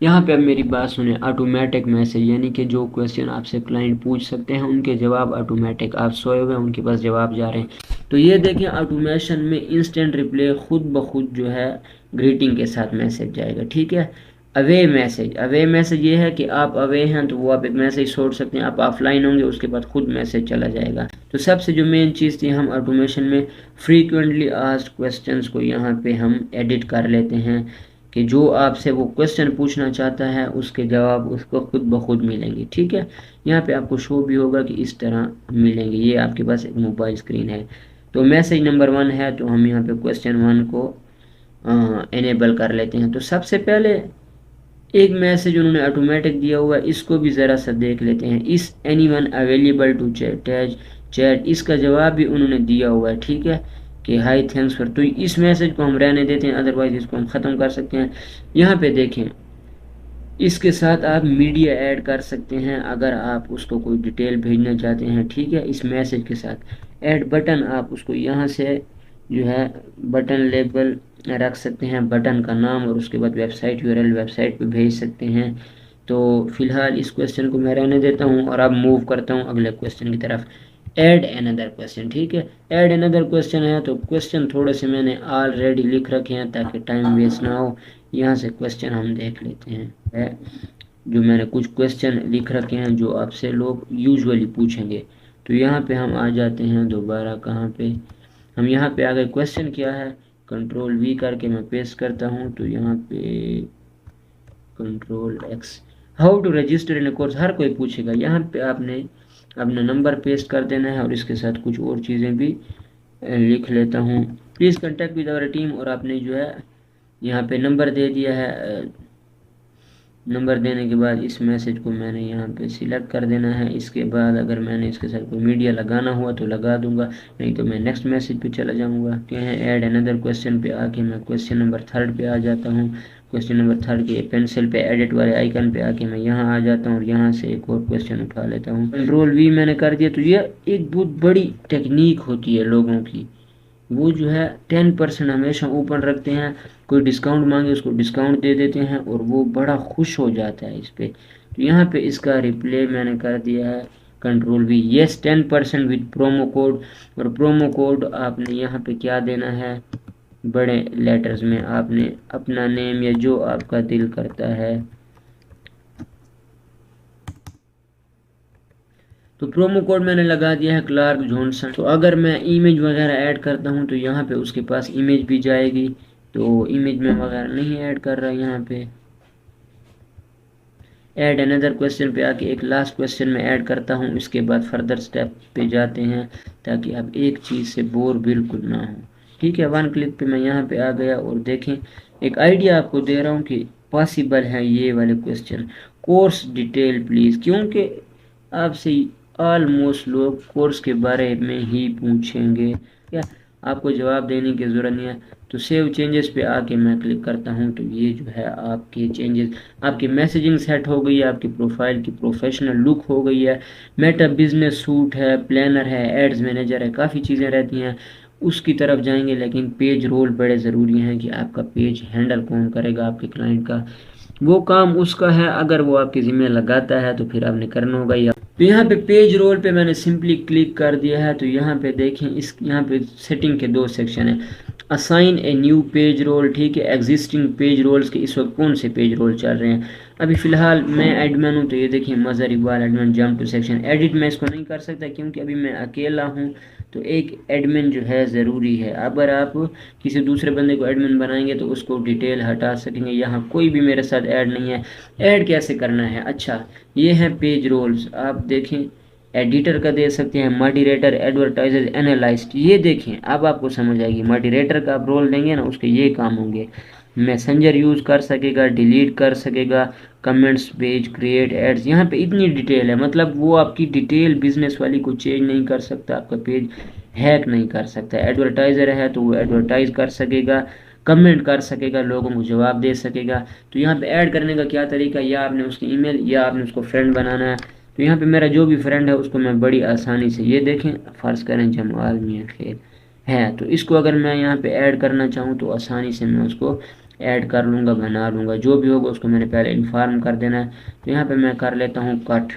यहाँ पे अब मेरी बात सुने, ऑटोमेटिक मैसेज, यानी कि जो क्वेश्चन आपसे क्लाइंट पूछ सकते हैं उनके जवाब ऑटोमेटिक, आप सोए हुए हैं उनके पास जवाब जा रहे हैं। तो ये देखें, ऑटोमेशन में इंस्टेंट रिप्लाई खुद ब खुद जो है ग्रीटिंग के साथ मैसेज जाएगा, ठीक है। अवे मैसेज, अवे मैसेज ये है कि आप अवे हैं तो वो आप एक मैसेज छोड़ सकते हैं, आप ऑफलाइन होंगे उसके बाद खुद मैसेज चला जाएगा। तो सबसे जो मेन चीज़ थी, हम ऑटोमेशन में फ्रीक्वेंटली आस्क्ड क्वेश्चंस को यहाँ पे हम एडिट कर लेते हैं कि जो आपसे वो क्वेश्चन पूछना चाहता है उसके जवाब उसको खुद ब खुद मिलेंगे, ठीक है। यहाँ पे आपको शो भी होगा कि इस तरह मिलेंगे, ये आपके पास एक मोबाइल स्क्रीन है। तो मैसेज नंबर 1 है, तो हम यहाँ पे क्वेश्चन 1 को इनेबल कर लेते हैं। तो सबसे पहले एक मैसेज उन्होंने ऑटोमेटिक दिया हुआ है, इसको भी ज़रा सा देख लेते हैं। इस एनीवन अवेलेबल टू चैट, इसका जवाब भी उन्होंने दिया हुआ है, ठीक है, कि हाई थैंक्स फॉर। तो इस मैसेज को हम रहने देते हैं, अदरवाइज इसको हम ख़त्म कर सकते हैं। यहाँ पे देखें, इसके साथ आप मीडिया ऐड कर सकते हैं अगर आप उसको कोई डिटेल भेजना चाहते हैं, ठीक है। इस मैसेज के साथ ऐड बटन, आप उसको यहाँ से जो है बटन लेबल रख सकते हैं, बटन का नाम और उसके बाद वेबसाइट यूआरएल, वेबसाइट पे भेज सकते हैं। तो फिलहाल इस क्वेश्चन को मैं रहने देता हूँ और अब मूव करता हूँ अगले क्वेश्चन की तरफ। ऐड अनदर क्वेश्चन, ठीक है। ऐड अनदर क्वेश्चन है, तो क्वेश्चन थोड़े से मैंने ऑलरेडी लिख रखे हैं ताकि टाइम वेस्ट ना हो। यहाँ से क्वेश्चन हम देख लेते हैं, है जो मैंने कुछ क्वेश्चन लिख रखे हैं जो आपसे लोग यूजुअली पूछेंगे। तो यहाँ पे हम आ जाते हैं दोबारा, कहाँ पे हम यहाँ पे आ गए। क्वेश्चन क्या है, कंट्रोल वी करके मैं पेस्ट करता हूँ। तो यहाँ पे control X, how to register in course, हर कोई पूछेगा। यहाँ पे आपने अपना नंबर पेस्ट कर देना है और इसके साथ कुछ और चीज़ें भी लिख लेता हूँ। Please contact with our team, और आपने जो है यहाँ पे नंबर दे दिया है। नंबर देने के बाद इस मैसेज को मैंने यहाँ पे सिलेक्ट कर देना है। इसके बाद अगर मैंने इसके साथ कोई मीडिया लगाना हुआ तो लगा दूंगा, नहीं तो मैं नेक्स्ट मैसेज पे चला जाऊँगा। क्या है, ऐड अनदर क्वेश्चन पे आके मैं क्वेश्चन नंबर 3 पे आ जाता हूँ। क्वेश्चन नंबर 3 के पेंसिल पे एडिट वाले आइकन पे आके मैं यहाँ आ जाता हूँ और यहाँ से एक और क्वेश्चन उठा लेता हूँ। कंट्रोल वी मैंने कर दिया। तो ये एक बहुत बड़ी टेक्निक होती है लोगों की, वो जो है 10% हमेशा ऊपर रखते हैं, कोई डिस्काउंट मांगे उसको डिस्काउंट दे देते हैं और वो बड़ा खुश हो जाता है इस पे। तो यहाँ पे इसका रिप्लाई मैंने कर दिया है control we, yes 10% with promo code. और प्रोमो कोड आपने यहाँ पे क्या देना है, बड़े लेटर्स में आपने अपना नेम या जो आपका दिल करता है। तो प्रोमो कोड मैंने लगा दिया है क्लार्क जॉनसन। तो अगर मैं इमेज वगैरह ऐड करता हूँ तो यहाँ पे उसके पास इमेज भी जाएगी, तो इमेज में वगैरह नहीं ऐड कर रहा यहाँ पे। ऐड अनदर क्वेश्चन पे आके एक लास्ट क्वेश्चन में ऐड करता हूँ, इसके बाद फर्दर स्टेप पे जाते हैं ताकि आप एक चीज़ से बोर बिल्कुल ना हो, ठीक है। 1 क्लिक पे मैं यहाँ पे आ गया और देखें, एक आइडिया आपको दे रहा हूँ कि पॉसिबल है ये वाले क्वेश्चन। कोर्स डिटेल प्लीज़, क्योंकि आपसे ऑलमोस्ट लोग कोर्स के बारे में ही पूछेंगे, क्या आपको जवाब देने की ज़रूरत नहीं है। तो सेव चेंजेस पे आके मैं क्लिक करता हूँ, तो ये जो है आपके चेंजेस, आपकी मैसेजिंग सेट हो गई है, आपकी प्रोफाइल की प्रोफेशनल लुक हो गई है। मेटा बिजनेस सूट है, प्लानर है, एड्स मैनेजर है, काफ़ी चीज़ें रहती हैं, उसकी तरफ जाएंगे। लेकिन पेज रोल बड़े ज़रूरी हैं कि आपका पेज हैंडल कौन करेगा आपके क्लाइंट का, वो काम उसका है। अगर वो आपके ज़िम्मे लगाता है तो फिर आपने करना होगा ही। तो यहाँ पे पेज रोल पे मैंने सिंपली क्लिक कर दिया है। तो यहाँ पे देखें, इस यहाँ पे सेटिंग के 2 सेक्शन है, assign a new page role, ठीक है। एग्जिस्टिंग पेज रोल्स के इस वक्त कौन से पेज रोल चल रहे हैं, अभी फ़िलहाल मैं एडमिन हूँ। तो ये देखिए, Mazhar Iqbal admin, jump to section. Edit मैं इसको नहीं कर सकता क्योंकि अभी मैं अकेला हूँ, तो एक एडमिन जो है ज़रूरी है। अगर आप किसी दूसरे बंदे को एडमिन बनाएंगे तो उसको डिटेल हटा सकेंगे। यहाँ कोई भी मेरे साथ ऐड नहीं है। ऐड कैसे करना है, अच्छा ये है पेज रोल्स, आप देखें एडिटर का दे सकते हैं, मॉडरेटर, एडवर्टाइजर, एनालिस्ट। ये देखें अब आपको समझ आएगी, मॉडरेटर का आप रोल देंगे ना उसके ये काम होंगे। मैसेंजर यूज़ कर सकेगा, डिलीट कर सकेगा, कमेंट्स, पेज, क्रिएट, एड्स। यहाँ पे इतनी डिटेल है, मतलब वो आपकी डिटेल बिजनेस वाली को चेंज नहीं कर सकता, आपका पेज हैक नहीं कर सकता। एडवर्टाइज़र है तो वो एडवर्टाइज कर सकेगा, कमेंट कर सकेगा, लोगों को जवाब दे सकेगा। तो यहाँ पे ऐड करने का क्या तरीका, या आपने उसकी ईमेल या आपने उसको फ्रेंड बनाना है। तो यहाँ पे मेरा जो भी फ्रेंड है उसको मैं बड़ी आसानी से, ये देखें फ़र्ज़ करें जमाल मियाँ खेल, है। तो इसको अगर मैं यहाँ पे ऐड करना चाहूँ तो आसानी से मैं उसको ऐड कर लूँगा, बना लूँगा। जो भी होगा उसको मैंने पहले इन्फॉर्म कर देना है। तो यहाँ पे मैं कर लेता हूँ कट।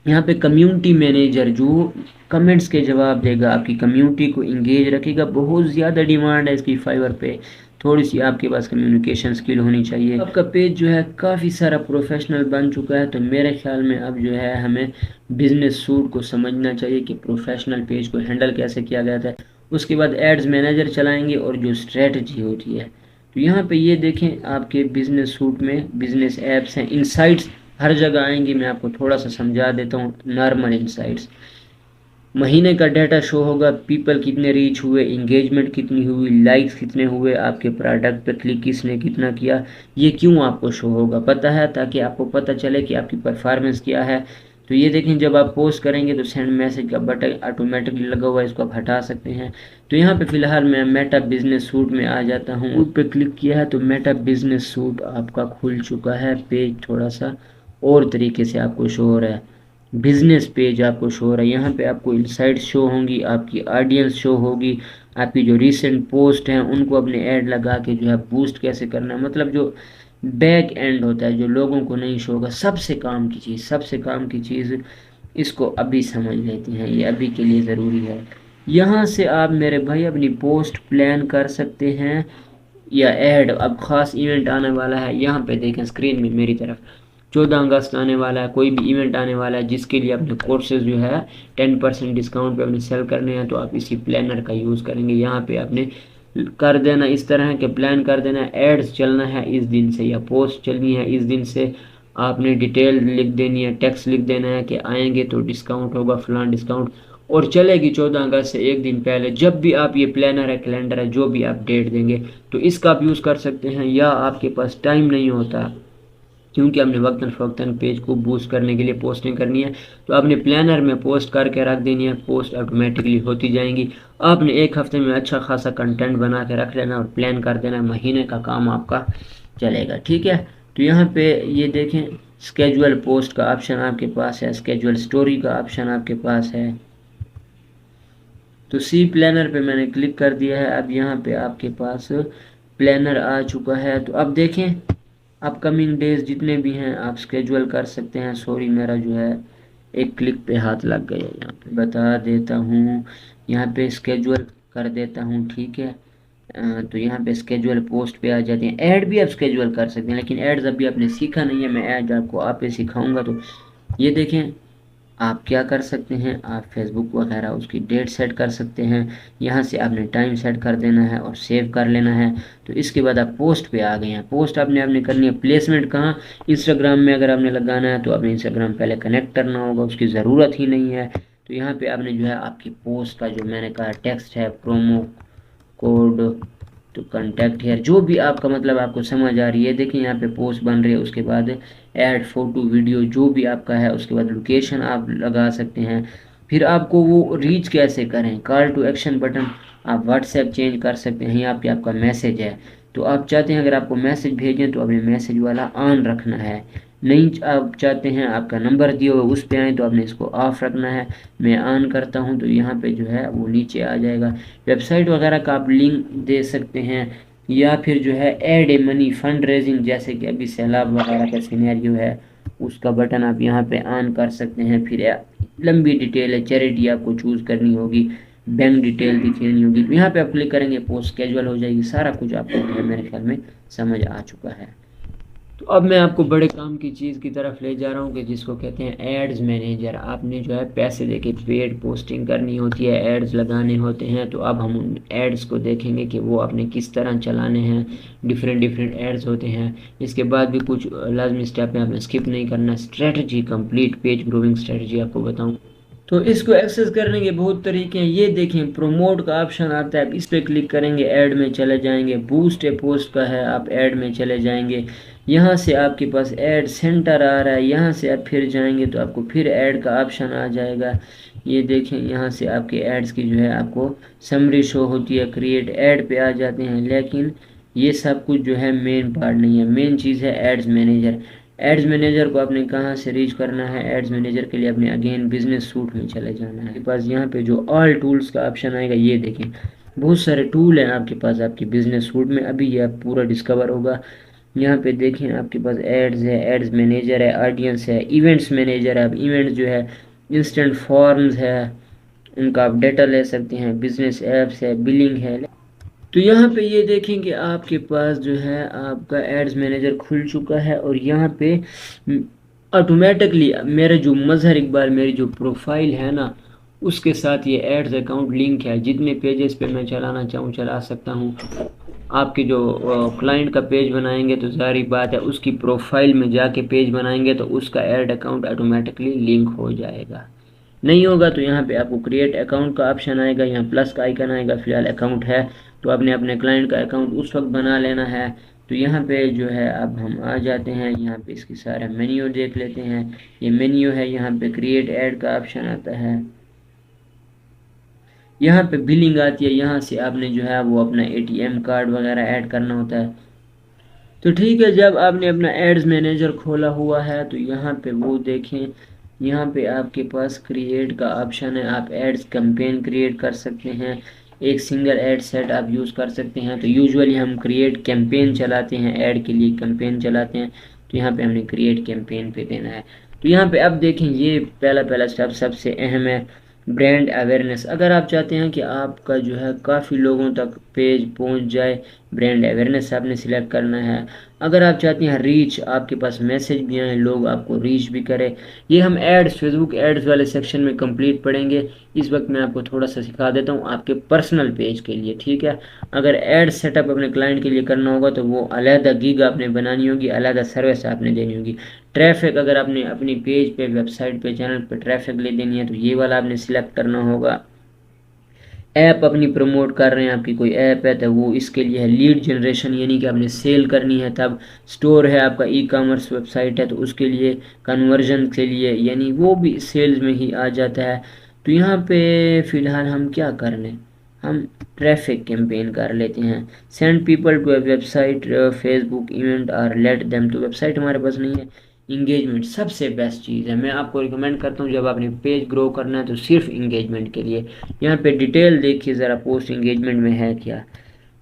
यहाँ पे कम्युनिटी मैनेजर जो कमेंट्स के जवाब देगा, आपकी कम्युनिटी को इंगेज रखेगा, बहुत ज़्यादा डिमांड है इसकी फाइवर पे। थोड़ी सी आपके पास कम्युनिकेशन स्किल होनी चाहिए। आपका पेज जो है काफ़ी सारा प्रोफेशनल बन चुका है, तो मेरे ख्याल में अब जो है हमें बिजनेस सूट को समझना चाहिए कि प्रोफेशनल पेज को हैंडल कैसे किया जाता है। उसके बाद एड्स मैनेजर चलाएंगे और जो स्ट्रेटजी होती है, तो यहाँ पे ये देखें आपके बिजनेस सूट में बिजनेस ऐप्स हैं, इनसाइट्स हर जगह आएंगी। मैं आपको थोड़ा सा समझा देता हूँ। नॉर्मल इनसाइट्स, महीने का डाटा शो होगा, पीपल कितने रीच हुए, इंगेजमेंट कितनी हुई, लाइक्स कितने हुए, आपके प्रोडक्ट पे क्लिक किसने कितना किया। ये क्यों आपको शो होगा पता है, ताकि आपको पता चले कि आपकी परफॉर्मेंस क्या है। तो ये देखें, जब आप पोस्ट करेंगे तो सेंड मैसेज का बटन ऑटोमेटिकली लगा हुआ है, इसको आप हटा सकते हैं। तो यहाँ पे फिलहाल मैं मेटा बिजनेस सूट में आ जाता हूँ। उस पर क्लिक किया है तो मेटा बिजनेस सूट आपका खुल चुका है। पेज थोड़ा सा और तरीके से आपको शो हो रहा है, बिजनेस पेज आपको शो हो रहा है। यहाँ पे आपको इनसाइट्स शो होंगी, आपकी ऑडियंस शो होगी, आपकी जो रीसेंट पोस्ट हैं उनको अपने ऐड लगा के जो है बूस्ट कैसे करना है। मतलब जो बैक एंड होता है जो लोगों को नहीं शो होगा, सबसे काम की चीज़, सबसे काम की चीज़, इसको अभी समझ लेते हैं, ये अभी के लिए ज़रूरी है। यहाँ से आप मेरे भाई अपनी पोस्ट प्लान कर सकते हैं या ऐड। अब ख़ास इवेंट आने वाला है, यहाँ पे देखें स्क्रीन में मेरी तरफ 14 अगस्त आने वाला है, कोई भी इवेंट आने वाला है जिसके लिए अपने कोर्सेज जो है 10% डिस्काउंट पे अपने सेल करने हैं, तो आप इसी प्लानर का यूज़ करेंगे। यहाँ पे आपने कर देना, इस तरह के प्लान कर देना, एड्स चलना है इस दिन से या पोस्ट चलनी है इस दिन से। आपने डिटेल लिख देनी है, टेक्स्ट लिख देना है कि आएंगे तो डिस्काउंट होगा, फलान डिस्काउंट, और चलेगी 14 अगस्त से एक दिन पहले। जब भी आप ये प्लानर है, कैलेंडर है, जो भी आप डेट देंगे तो इसका आप यूज़ कर सकते हैं। या आपके पास टाइम नहीं होता क्योंकि आपने वक्तन फ़वक्तन पेज को बूस्ट करने के लिए पोस्टिंग करनी है, तो आपने प्लानर में पोस्ट करके रख देनी है, पोस्ट ऑटोमेटिकली होती जाएंगी। आपने एक हफ्ते में अच्छा खासा कंटेंट बना के रख लेना और प्लान कर देना, महीने का काम आपका चलेगा। ठीक है, तो यहाँ पे ये देखें स्केजुअल पोस्ट का ऑप्शन आपके पास है, स्केजुअल स्टोरी का ऑप्शन आपके पास है। तो सी प्लानर पे मैंने क्लिक कर दिया है। अब यहाँ पे आपके पास प्लानर आ चुका है। तो अब देखें अपकमिंग डेज जितने भी हैं आप स्केजुअल कर सकते हैं। सॉरी मेरा जो है एक क्लिक पे हाथ लग गया, यहाँ पे बता देता हूँ, यहाँ पे स्केजुअल कर देता हूँ। ठीक है, तो यहाँ पे स्केजुअल पोस्ट पे आ जाते हैं। ऐड भी आप स्केजुअल कर सकते हैं, लेकिन एड्स अभी आपने सीखा नहीं है, मैं ऐड आपको आप पे सिखाऊंगा। तो ये देखें आप क्या कर सकते हैं, आप फेसबुक वगैरह उसकी डेट सेट कर सकते हैं। यहाँ से आपने टाइम सेट कर देना है और सेव कर लेना है। तो इसके बाद आप पोस्ट पे आ गए हैं। पोस्ट आपने करनी है, प्लेसमेंट कहाँ, इंस्टाग्राम में अगर आपने लगाना है तो आपने इंस्टाग्राम पहले कनेक्ट करना होगा, उसकी ज़रूरत ही नहीं है। तो यहाँ पे आपने जो है आपकी पोस्ट का जो मैंने कहा टेक्स्ट है, प्रोमो कोड, तो कांटेक्ट हेयर, जो भी आपका मतलब आपको समझ आ रही है। देखिए यहाँ पे पोस्ट बन रही है, उसके बाद ऐड फोटो वीडियो जो भी आपका है, उसके बाद लोकेशन आप लगा सकते हैं। फिर आपको वो रीच कैसे करें, कॉल टू एक्शन बटन आप व्हाट्सएप चेंज कर सकते हैं। यहाँ पे आपका मैसेज है, तो आप चाहते हैं अगर आपको मैसेज भेजें तो अपने मैसेज वाला ऑन रखना है। नहीं आप चाहते हैं आपका नंबर दिया हुआ उस पे आए तो आपने इसको ऑफ रखना है। मैं ऑन करता हूं तो यहाँ पे जो है वो नीचे आ जाएगा। वेबसाइट वगैरह का आप लिंक दे सकते हैं, या फिर जो है add a money fund raising, जैसे कि अभी सैलाब वगैरह का सिनेरियो है, उसका बटन आप यहाँ पे ऑन कर सकते हैं। फिर लंबी डिटेल है, चैरिटी आपको चूज़ करनी होगी, बैंक डिटेल दिखानी होगी, तो यहाँ पे आप क्लिक करेंगे, पोस्ट कैजुअल हो जाएगी। सारा कुछ आपको जो है मेरे ख्याल में समझ आ चुका है। तो अब मैं आपको बड़े काम की चीज़ की तरफ ले जा रहा हूँ कि जिसको कहते हैं एड्स मैनेजर। आपने जो है पैसे देके पेड पोस्टिंग करनी होती है, एड्स लगाने होते हैं। तो अब हम उन एड्स को देखेंगे कि वो आपने किस तरह चलाने हैं। डिफरेंट एड्स होते हैं, इसके बाद भी कुछ लाजमी स्टेप है, आपने स्किप नहीं करना। Strategy complete page growing strategy आपको बताऊँ तो इसको एक्सेस करने के बहुत तरीके हैं। ये देखें प्रोमोट का ऑप्शन आता है, इस पर क्लिक करेंगे ऐड में चले जाएंगे। बूस्ट ए पोस्ट का है, आप ऐड में चले जाएंगे। यहाँ से आपके पास ऐड सेंटर आ रहा है, यहाँ से आप फिर जाएंगे तो आपको फिर ऐड का ऑप्शन आ जाएगा। ये देखें यहाँ से आपके एड्स की जो है आपको समरी शो होती है, क्रिएट ऐड पे आ जाते हैं। लेकिन ये सब कुछ जो है मेन पार्ट नहीं है, मेन चीज़ है एड्स मैनेजर। एड्स मैनेजर को आपने कहाँ से रीच करना है, एड्स मैनेजर के लिए आपने अगेन बिजनेस सूट में चले जाना है। आपके पास यहाँ पे जो ऑल टूल्स का ऑप्शन आएगा, ये देखें बहुत सारे टूल हैं आपके पास आपके बिजनेस सूट में, अभी ये आप पूरा डिस्कवर होगा। यहाँ पे देखें आपके पास एड्स है, एड्स मैनेजर है, ऑडियंस है, इवेंट्स मैनेजर है। अब इवेंट्स जो है इंस्टेंट फॉर्म्स है, उनका आप डेटा ले सकते हैं, बिजनेस ऐप्स है, बिलिंग है। तो यहाँ पे ये देखेंगे आपके पास जो है आपका एड्स मैनेजर खुल चुका है, और यहाँ पे ऑटोमेटिकली मेरा जो मजहर इकबाल मेरी जो प्रोफाइल है ना, उसके साथ ये एड्स अकाउंट लिंक है। जितने पेजेस पे मैं चलाना चाहूँ चला सकता हूँ। आपके जो क्लाइंट का पेज बनाएंगे तो जारी बात है उसकी प्रोफाइल में जाके पेज बनाएंगे तो उसका ऐड अकाउंट ऑटोमेटिकली लिंक हो जाएगा। नहीं होगा तो यहाँ पे आपको क्रिएट अकाउंट का ऑप्शन आएगा, यहाँ प्लस का आइकन आएगा, फिलहाल अकाउंट है तो आपने अपने क्लाइंट का अकाउंट उस वक्त बना लेना है। तो यहाँ पे जो है अब हम आ जाते हैं, यहाँ पे इसकी सारा मेन्यू देख लेते हैं। ये मेन्यू है, यहाँ पे क्रिएट ऐड का ऑप्शन आता है, यहाँ पे बिलिंग आती है, यहाँ से आपने जो है वो अपना एटीएम कार्ड वगैरह ऐड करना होता है। तो ठीक है, जब आपने अपना एड्स मैनेजर खोला हुआ है तो यहाँ पे वो देखें, यहाँ पे आपके पास क्रिएट का ऑप्शन है, आप एड्स कैंपेन क्रिएट कर सकते हैं, एक सिंगल एड सेट आप यूज़ कर सकते हैं। तो यूजुअली हम क्रिएट कैंपेन चलाते हैं, ऐड के लिए कैंपेन चलाते हैं, तो यहाँ पे हमने क्रिएट कैंपेन पे देना है। तो यहाँ पे अब देखें ये पहला पहला स्टेप सबसे अहम है, ब्रांड अवेयरनेस। अगर आप चाहते हैं कि आपका जो है काफ़ी लोगों तक पेज पहुंच जाए, ब्रांड अवेयरनेस आपने सिलेक्ट करना है। अगर आप चाहते हैं रीच, आपके पास मैसेज भी आए, लोग आपको रीच भी करें, ये हम एड्स फेसबुक एड्स वाले सेक्शन में कंप्लीट पढ़ेंगे। इस वक्त मैं आपको थोड़ा सा सिखा देता हूँ आपके पर्सनल पेज के लिए, ठीक है। अगर एड सेटअप अपने क्लाइंट के लिए करना होगा तो वो अलहदा गिग आपने बनानी होगी, अलहदा सर्विस आपने देनी होगी। ट्रैफिक अगर आपने अपनी पेज पे, वेबसाइट पे, चैनल पे ट्रैफिक ले देनी है तो ये वाला आपने सिलेक्ट करना होगा। ऐप अपनी प्रमोट कर रहे हैं, आपकी कोई ऐप है तो वो इसके लिए है लीड जनरेशन, यानी कि आपने सेल करनी है तब। स्टोर है आपका, ई कॉमर्स वेबसाइट है तो उसके लिए, कन्वर्जन के लिए, यानी वो भी सेल्स में ही आ जाता है। तो यहाँ पे फ़िलहाल हम क्या कर लें, हम ट्रैफिक कैंपेन कर लेते हैं। Send people to a website, Facebook event और लेट देम, तो वेबसाइट हमारे पास नहीं है। इंगेजमेंट सबसे बेस्ट चीज़ है, मैं आपको रिकमेंड करता हूँ जब आपने पेज ग्रो करना है तो सिर्फ इंगेजमेंट के लिए। यहाँ पे डिटेल देखिए ज़रा, पोस्ट इंगेजमेंट में है क्या।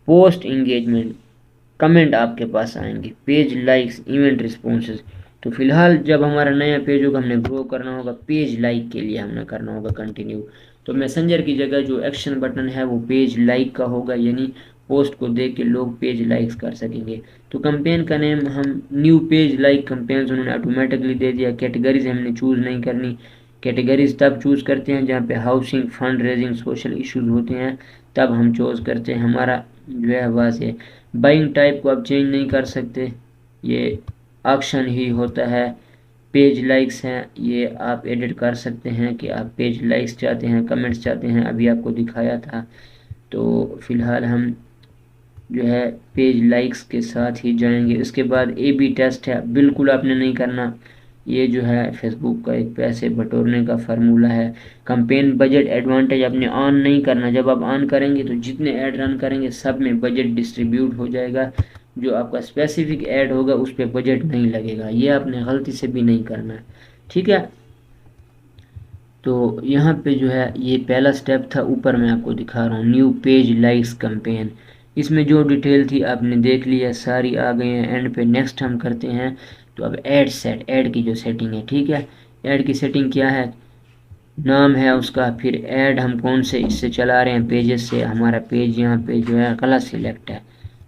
पोस्ट इंगेजमेंट, कमेंट आपके पास आएंगे, पेज लाइक्स, इवेंट रिस्पॉन्सेज। तो फिलहाल जब हमारा नया पेज होगा हमने ग्रो करना होगा, पेज लाइक के लिए हमने करना होगा कंटिन्यू। तो मैसेंजर की जगह जो एक्शन बटन है वो पेज लाइक का होगा, यानी पोस्ट को देख के लोग पेज लाइक्स कर सकेंगे। तो कंपेन का नेम हम न्यू पेज लाइक कंपेन उन्होंने ऑटोमेटिकली दे दिया। कैटेगरीज हमने चूज़ नहीं करनी, कैटेगरीज तब चूज़ करते हैं जहाँ पे housing, fund raising, social issues होते हैं, तब हम चूज़ करते हैं। हमारा जो है वहाँ से बाइंग टाइप को आप चेंज नहीं कर सकते, ये ऑक्शन ही होता है। पेज लाइक्स हैं, ये आप एडिट कर सकते हैं कि आप पेज लाइक्स चाहते हैं, कमेंट्स चाहते हैं, अभी आपको दिखाया था। तो फिलहाल हम जो है पेज लाइक्स के साथ ही जाएंगे। इसके बाद ए बी टेस्ट है, बिल्कुल आपने नहीं करना, ये जो है फेसबुक का एक पैसे बटोरने का फार्मूला है। कंपेन बजट एडवांटेज आपने ऑन नहीं करना, जब आप ऑन करेंगे तो जितने ऐड रन करेंगे सब में बजट डिस्ट्रीब्यूट हो जाएगा, जो आपका स्पेसिफिक ऐड होगा उस पर बजट नहीं लगेगा, ये आपने गलती से भी नहीं करना है, ठीक है। तो यहाँ पे जो है ये पहला स्टेप था, ऊपर मैं आपको दिखा रहा हूँ न्यू पेज लाइक्स कैंपेन। इसमें जो डिटेल थी आपने देख लिया, सारी आ गई हैं। एंड पे नेक्स्ट हम करते हैं। तो अब ऐड सेट, ऐड की जो सेटिंग है, ठीक है। ऐड की सेटिंग क्या है, नाम है उसका, फिर ऐड हम कौन से इससे चला रहे हैं, पेजेस से। हमारा पेज यहाँ पे जो है कलर सिलेक्ट है,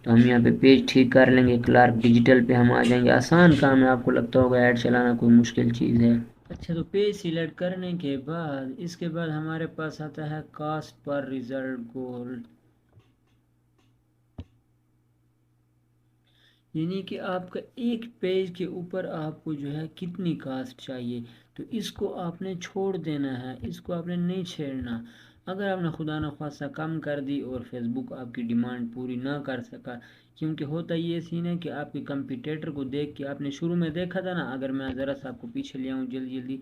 तो हम यहाँ पे पेज ठीक कर लेंगे, क्लार्क डिजिटल पे हम आ जाएंगे। आसान काम है, आपको लगता होगा ऐड चलाना कोई मुश्किल चीज़ है। अच्छा, तो पेज सिलेक्ट करने के बाद इसके बाद हमारे पास आता है कॉस्ट पर रिजल्ट गोल, यानी कि आपका एक पेज के ऊपर आपको जो है कितनी कास्ट चाहिए, तो इसको आपने छोड़ देना है, इसको आपने नहीं छेड़ना। अगर आपने खुदा न खासा कम कर दी और फेसबुक आपकी डिमांड पूरी ना कर सका, क्योंकि होता ये सीन है कि आपके कंपटीटर को देख के, आपने शुरू में देखा था ना, अगर मैं ज़रा सा आपको पीछे ले आऊँ जल्दी जल्दी,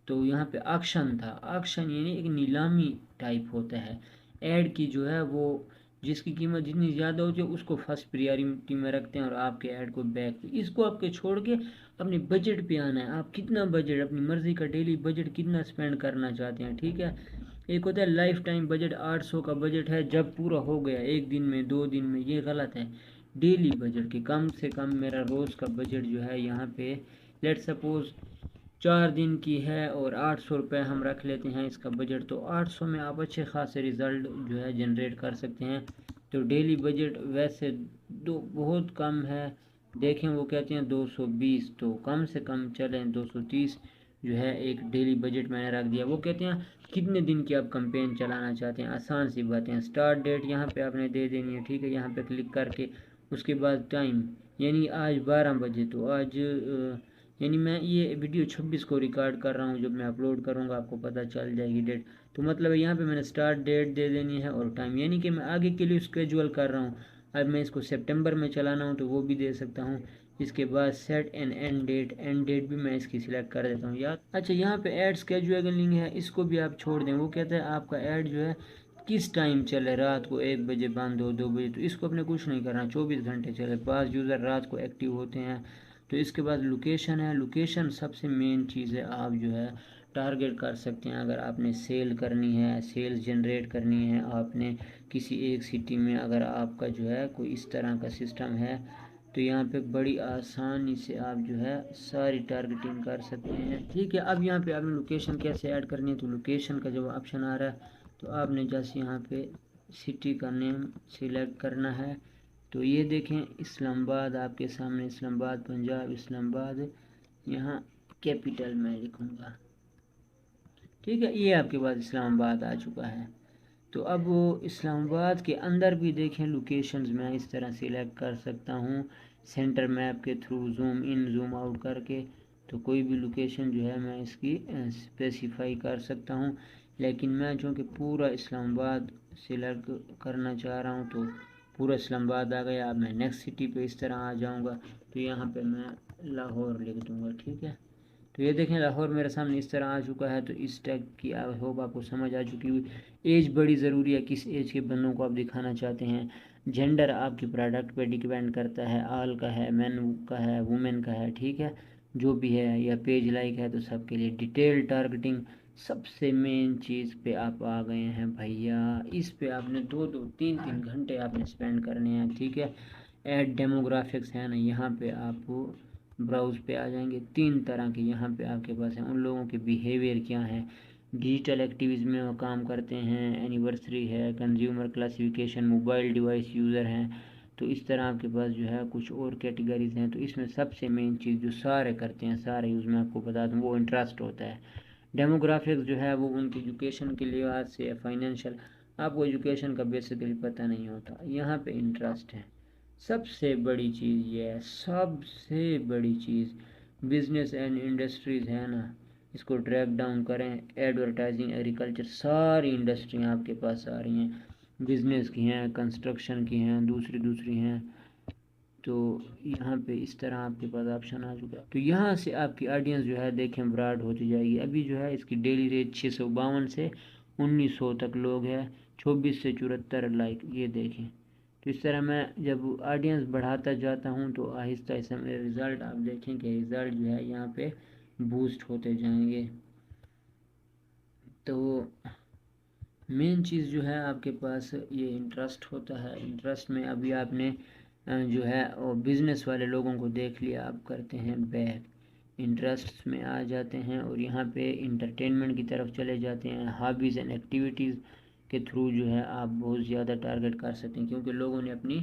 तो यहाँ पे ऑक्शन था। ऑक्शन यानी एक नीलामी टाइप होता है, ऐड की जो है वो जिसकी कीमत जितनी ज़्यादा होती है उसको फर्स्ट प्रायोरिटी में रखते हैं और आपके ऐड को बैक पे। इसको आपके छोड़ के अपने बजट पे आना है। आप कितना बजट, अपनी मर्ज़ी का डेली बजट कितना स्पेंड करना चाहते हैं, ठीक है। एक होता है लाइफ टाइम बजट, 800 का बजट है, जब पूरा हो गया 1 दिन में 2 दिन में, ये गलत है। डेली बजट की कम से कम मेरा रोज़ का बजट जो है यहाँ पे लेट सपोज 4 दिन की है और 800 रुपये हम रख लेते हैं इसका बजट, तो 800 में आप अच्छे खासे रिज़ल्ट जो है जनरेट कर सकते हैं। तो डेली बजट वैसे दो बहुत कम है, देखें वो कहते हैं 220, तो कम से कम चलें 230 जो है एक डेली बजट मैंने रख दिया। वो कहते हैं कितने दिन की आप कैंपेन चलाना चाहते हैं, आसान सी बातें हैं। स्टार्ट डेट यहाँ पे आपने दे देनी है, ठीक है, यहाँ पे क्लिक करके उसके बाद टाइम यानी आज 12 बजे, तो आज यानी मैं ये वीडियो 26 को रिकॉर्ड कर रहा हूँ, जब मैं अपलोड करूँगा आपको पता चल जाएगी डेट। तो मतलब यहाँ पे मैंने स्टार्ट डेट दे देनी है और टाइम, यानी कि मैं आगे के लिए स्केड्यूल कर रहा हूँ। अब मैं इसको सितंबर में चलाना हूँ तो वो भी दे सकता हूँ। इसके बाद सेट एंड एंड डेट भी मैं इसकी सिलेक्ट कर देता हूँ यार। अच्छा, यहाँ पे ऐड स्केड्यूलिंग है, इसको भी आप छोड़ दें। वो कहता है आपका ऐड जो है किस टाइम चले, रात को 1 बजे बंद हो, 2 बजे, तो इसको अपने कुछ नहीं करना, 24 घंटे चले। 5 यूज़र रात को एक्टिव होते हैं। तो इसके बाद लोकेशन है, लोकेशन सबसे मेन चीज़ है। आप जो है टारगेट कर सकते हैं, अगर आपने सेल करनी है, सेल्स जनरेट करनी है आपने किसी एक सिटी में, अगर आपका जो है कोई इस तरह का सिस्टम है, तो यहाँ पे बड़ी आसानी से आप जो है सारी टारगेटिंग कर सकते हैं, ठीक है। अब यहाँ पे आपने लोकेशन कैसे ऐड करनी है, तो लोकेशन का जो ऑप्शन आ रहा है, तो आपने जैसे यहाँ पे सिटी का नेम सिलेक्ट करना है। तो ये देखें इस्लामाबाद आपके सामने, इस्लामाबाद पंजाब, इस्लामाबाद यहाँ कैपिटल में लिखूँगा, ठीक है। ये आपके पास इस्लामाबाद आ चुका है। तो अब वो इस्लामाबाद के अंदर भी देखें लोकेशंस मैं इस तरह सिलेक्ट कर सकता हूँ सेंटर मैप के through, zoom in zoom out करके। तो कोई भी लोकेशन जो है मैं इसकी स्पेसिफाई कर सकता हूँ, लेकिन मैं चूँकि पूरा इस्लामाबाद सिलेक्ट करना चाह रहा हूँ तो पूरा इस्लामाबाद आ गया। अब मैं नेक्स्ट सिटी पे इस तरह आ जाऊँगा, तो यहाँ पे मैं लाहौर लिख दूँगा, ठीक है। तो ये देखें लाहौर मेरे सामने इस तरह आ चुका है। तो इस टैग की आई होप आपको समझ आ चुकी हुई। एज बड़ी ज़रूरी है, किस एज के बंदों को आप दिखाना चाहते हैं। जेंडर आपकी प्रोडक्ट पे डिपेंड करता है, आल का है, मैन का है, वुमेन का है, ठीक है, जो भी है, या पेज लाइक है, तो सबके लिए। डिटेल टारगेटिंग सबसे मेन चीज़ पे आप आ गए हैं भैया। इस पे आपने 2-3 घंटे आपने स्पेंड करने हैं, ठीक है। ऐड डेमोग्राफिक्स है ना, यहाँ पे आप ब्राउज पे आ जाएंगे। 3 तरह के यहाँ पे आपके पास हैं, उन लोगों के बिहेवियर क्या है, डिजिटल एक्टिविज़ में वो काम करते हैं, एनिवर्सरी है, consumer classification, mobile device user हैं। तो इस तरह आपके पास जो है कुछ और कैटेगरीज हैं। तो इसमें सबसे मेन चीज़ जो सारे करते हैं, सारे यूज़ में आपको बता दूँ, वो इंटरेस्ट होता है। डेमोग्राफिक्स जो है वो उनकी एजुकेशन के लिहाज से, फाइनेंशियल, आपको एजुकेशन का बेसिकली पता नहीं होता। यहाँ पे इंटरेस्ट है, सबसे बड़ी चीज़ ये है, सबसे बड़ी चीज़। बिजनेस एंड इंडस्ट्रीज़ है ना, इसको ट्रैक डाउन करें। एडवर्टाइजिंग, एग्रीकल्चर, सारी इंडस्ट्रियाँ आपके पास आ रही हैं, बिजनेस की हैं, कंस्ट्रक्शन की हैं, दूसरी हैं। तो यहाँ पे इस तरह आपके पास ऑप्शन आ चुका है। तो यहाँ से आपकी ऑडियंस जो है देखें ब्रॉड होती जाएगी। अभी जो है इसकी डेली रेट 652 से 1900 तक लोग हैं, 24 से 74 लाइक, ये देखें। तो इस तरह मैं जब ऑडियंस बढ़ाता जाता हूँ तो आहिस्ता आहिस्ता मेरे रिज़ल्ट आप देखें कि रिज़ल्ट जो है यहाँ पे बूस्ट होते जाएंगे। तो मेन चीज़ जो है आपके पास ये इंटरेस्ट होता है। इंटरेस्ट में अभी आपने जो है वो बिज़नेस वाले लोगों को देख लिया, आप करते हैं बैक, इंटरेस्ट में आ जाते हैं और यहाँ पे इंटरटेनमेंट की तरफ चले जाते हैं। हॉबीज़ एंड एक्टिविटीज़ के थ्रू जो है आप बहुत ज़्यादा टारगेट कर सकते हैं, क्योंकि लोगों ने अपनी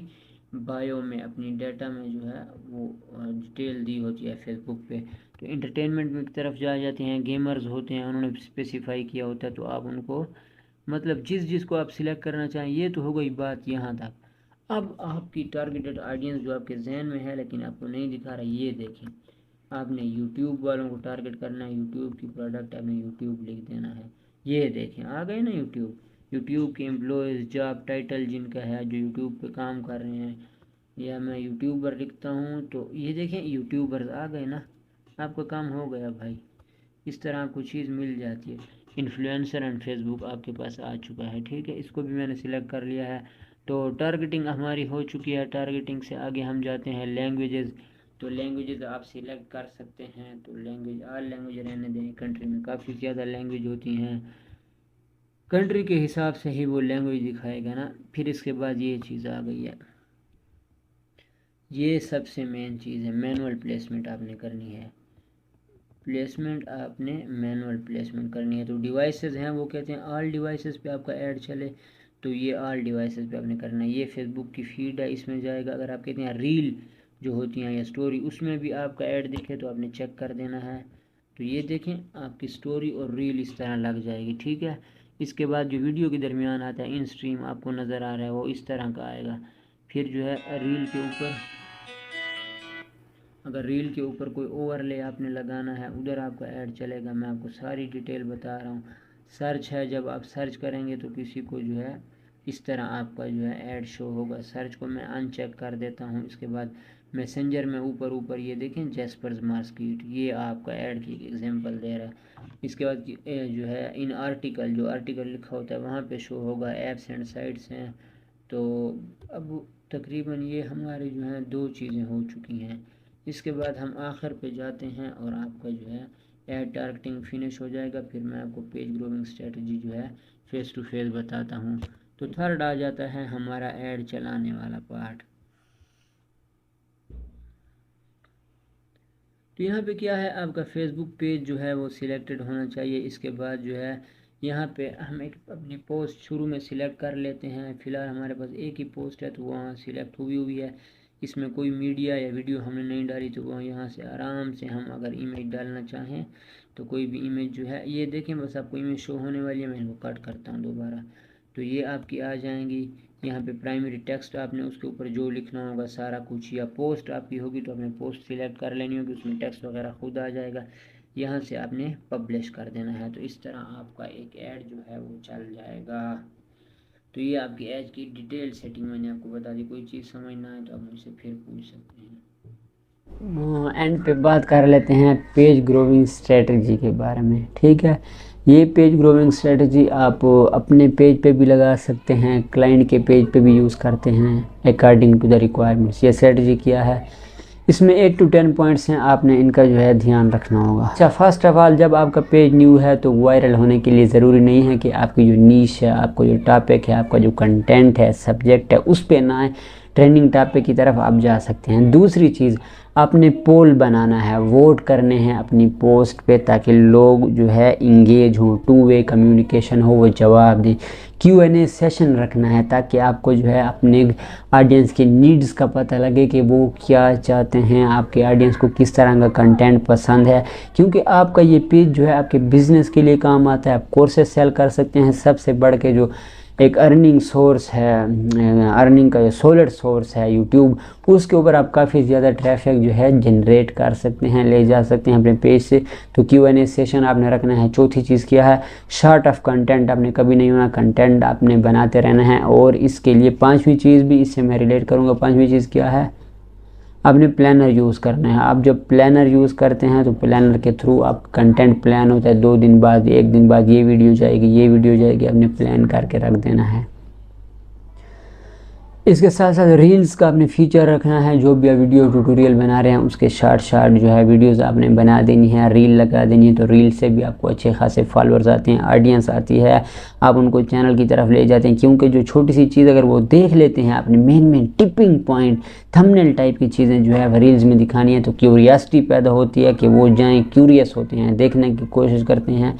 बायो में, अपनी डाटा में जो है वो डिटेल दी होती है फेसबुक पे। तो इंटरटेनमेंट की तरफ जा जाते हैं। गेमर्स होते हैं, उन्होंने स्पेसिफाई किया होता है, तो आप उनको मतलब जिस को आप सिलेक्ट करना चाहें। ये तो हो गई बात यहाँ तक। अब आपकी टारगेटेड ऑडियंस जो आपके जहन में है लेकिन आपको नहीं दिखा रहा, ये देखें। आपने यूट्यूब वालों को टारगेट करना है, यूट्यूब की प्रोडक्ट आपने यूट्यूब लिख देना है। ये देखें आ गए ना यूट्यूब के एम्प्लॉयज़, जॉब टाइटल जिनका है, जो यूट्यूब पे काम कर रहे हैं, या मैं यूट्यूबर लिखता हूँ तो ये देखें यूट्यूबर्स आ गए ना, आपका काम हो गया भाई। इस तरह आपको चीज़ मिल जाती है। इन्फ्लुएंसर एंड फेसबुक आपके पास आ चुका है, ठीक है, इसको भी मैंने सिलेक्ट कर लिया है। तो टारगेटिंग हमारी हो चुकी है। टारगेटिंग से आगे हम जाते हैं लैंग्वेजेस। तो लैंग्वेजेस आप सिलेक्ट कर सकते हैं। तो लैंग्वेज ऑल लैंग्वेज रहने दें। कंट्री में काफ़ी ज़्यादा लैंग्वेज होती हैं, कंट्री के हिसाब से ही वो लैंग्वेज दिखाएगा ना। फिर इसके बाद ये चीज़ आ गई है, ये सबसे मेन चीज़ है, मैनुअल प्लेसमेंट आपने करनी है। प्लेसमेंट आपने मैनुअल प्लेसमेंट करनी है। तो डिवाइसेस हैं, वो कहते हैं ऑल डिवाइसेस पे आपका ऐड चले, तो ये ऑल डिवाइसेस पे आपने करना है। ये फेसबुक की फीड है, इसमें जाएगा। अगर आप कहते हैं रील जो होती हैं या स्टोरी, उसमें भी आपका ऐड दिखे तो आपने चेक कर देना है। तो ये देखें, आपकी स्टोरी और रील इस तरह लग जाएगी, ठीक है। इसके बाद जो वीडियो के दरमियान आता है इन स्ट्रीम, आपको नज़र आ रहा है, वो इस तरह का आएगा। फिर जो है रील के ऊपर, अगर रील के ऊपर कोई ओवरले आपने लगाना है, उधर आपका ऐड चलेगा। मैं आपको सारी डिटेल बता रहा हूँ। सर्च है, जब आप सर्च करेंगे तो किसी को जो है इस तरह आपका जो है ऐड शो होगा। सर्च को मैं अनचेक कर देता हूँ। इसके बाद मैसेंजर में ऊपर ये देखें जैस्पर्स मार्केट, ये आपका ऐड की एग्जांपल दे रहा है। इसके बाद जो है इन आर्टिकल, जो आर्टिकल लिखा होता है वहाँ पे शो होगा। ऐप्स एंड साइट्स हैं। तो अब तकरीबन ये हमारी जो है 2 चीज़ें हो चुकी हैं। इसके बाद हम आखिर पे जाते हैं और आपका जो है ऐड टारगेटिंग फिनिश हो जाएगा। फिर मैं आपको पेज ग्रोइंग स्ट्रेटजी जो है फेस टू फेस बताता हूँ। तो थर्ड आ जाता है हमारा ऐड चलाने वाला पार्ट। तो यहाँ पे क्या है, आपका फेसबुक पेज जो है वो सिलेक्टेड होना चाहिए। इसके बाद जो है यहाँ पे हम एक अपनी पोस्ट शुरू में सिलेक्ट कर लेते हैं। फ़िलहाल हमारे पास एक ही पोस्ट है तो वहाँ सिलेक्ट हुई है। इसमें कोई मीडिया या वीडियो हमने नहीं डाली, तो वो यहाँ से आराम से हम अगर इमेज डालना चाहें तो कोई भी इमेज जो है, ये देखें बस आपको इमेज शो होने वाली है। मैं इनको कट करता हूँ दोबारा, तो ये आपकी आ जाएंगी। यहाँ पे प्राइमरी टेक्स्ट आपने उसके ऊपर जो लिखना होगा सारा कुछ, या पोस्ट आपकी होगी तो आपने पोस्ट सिलेक्ट कर लेनी होगी, उसमें टेक्स्ट वगैरह खुद आ जाएगा। यहाँ से आपने पब्लिश कर देना है। तो इस तरह आपका एक ऐड जो है वो चल जाएगा। तो ये आपकी ऐड की डिटेल सेटिंग मैंने आपको बता दी। कोई चीज़ समझ ना आए तो आप मुझसे फिर पूछ सकते हैं। एंड पे बात कर लेते हैं पेज ग्रोइंग स्ट्रेटजी के बारे में, ठीक है। ये पेज ग्रोइंग स्ट्रेटजी आप अपने पेज पे भी लगा सकते हैं, क्लाइंट के पेज पे भी यूज़ करते हैं अकॉर्डिंग टू द रिक्वायरमेंट्स। ये स्ट्रेटजी क्या है, इसमें 8 to 10 पॉइंट्स हैं, आपने इनका जो है ध्यान रखना होगा। अच्छा, फर्स्ट ऑफ ऑल जब आपका पेज न्यू है तो वायरल होने के लिए ज़रूरी नहीं है कि आपकी जो नीश है, आपका जो टॉपिक है, आपका जो कंटेंट है, सब्जेक्ट है, उस पे ना आए। ट्रेंडिंग टॉपिक की तरफ आप जा सकते हैं। दूसरी चीज़, आपने पोल बनाना है, वोट करने हैं अपनी पोस्ट पे, ताकि लोग जो है इंगेज हों, 2 वे कम्युनिकेशन हो, वो जवाब दें। Q&A सेशन रखना है ताकि आपको जो है अपने ऑडियंस की नीड्स का पता लगे कि वो क्या चाहते हैं, आपके ऑडियंस को किस तरह का कंटेंट पसंद है। क्योंकि आपका ये पेज जो है आपके बिज़नेस के लिए काम आता है। आप कोर्सेज सेल कर सकते हैं। सबसे बढ़ के जो एक अर्निंग सोर्स है, अर्निंग का जो सॉलिड सोर्स है यूट्यूब, उसके ऊपर आप काफ़ी ज़्यादा ट्रैफिक जो है जनरेट कर सकते हैं, ले जा सकते हैं अपने पेज से। तो Q&A सेशन आपने रखना है। चौथी चीज़ क्या है, शॉर्ट ऑफ कंटेंट आपने कभी नहीं होना, कंटेंट आपने बनाते रहना है। और इसके लिए 5वीं चीज़ भी इससे मैं रिलेट करूँगा। 5वीं चीज़ क्या है, आपने प्लानर यूज़ करना है। आप जब प्लानर यूज़ करते हैं तो प्लानर के थ्रू आप कंटेंट प्लान होता है, 2 दिन बाद, 1 दिन बाद ये वीडियो जाएगी, ये वीडियो जाएगी, आपने प्लान करके रख देना है। इसके साथ साथ रील्स का आपने फीचर रखना है। जो भी आप वीडियो ट्यूटोरियल बना रहे हैं उसके शॉर्ट जो है वीडियोस आपने बना देनी है, रील लगा देनी है। तो रील से भी आपको अच्छे खासे फॉलोअर्स आते हैं, ऑडियंस आती है, आप उनको चैनल की तरफ ले जाते हैं। क्योंकि जो छोटी सी चीज़ अगर वो देख लेते हैं, अपने main tipping point, thumbnail type की चीज़ें जो है रील्स में दिखानी है, तो क्यूरियासिटी पैदा होती है कि वो जाएँ, क्यूरियस होते हैं, देखने की कोशिश करते हैं।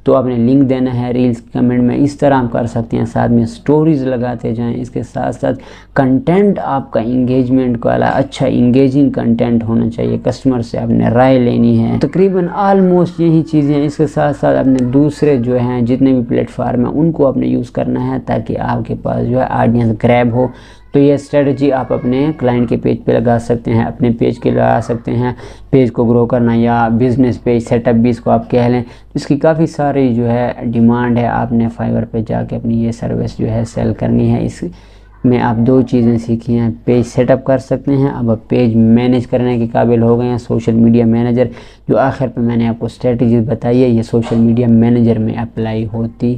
तो आपने लिंक देना है रील्स कमेंट में, इस तरह आप कर सकते हैं। साथ में स्टोरीज़ लगाते जाएं। इसके साथ साथ कंटेंट आपका इंगेजमेंट वाला अच्छा इंगेजिंग कंटेंट होना चाहिए। कस्टमर से आपने राय लेनी है। तकरीबन ऑलमोस्ट यही चीज़ें हैं। इसके साथ साथ आपने दूसरे जो हैं जितने भी प्लेटफार्म हैं उनको आपने यूज़ करना है ताकि आपके पास जो है ऑडियंस ग्रैब हो। तो ये स्ट्रेटजी आप अपने क्लाइंट के पेज पे लगा सकते हैं, अपने पेज के लगा सकते हैं। पेज को ग्रो करना या बिज़नेस पेज सेटअप भी इसको आप कह लें। इसकी काफ़ी सारी जो है डिमांड है। आपने फाइवर पे जाके अपनी ये सर्विस जो है सेल करनी है। इसमें आप 2 चीज़ें सीखी हैं, पेज सेटअप कर सकते हैं, अब आप पेज मैनेज करने के काबिल हो गए हैं। सोशल मीडिया मैनेजर जो आखिर पे मैंने आपको स्ट्रेटजी बताई है, ये सोशल मीडिया मैनेजर में अप्लाई होती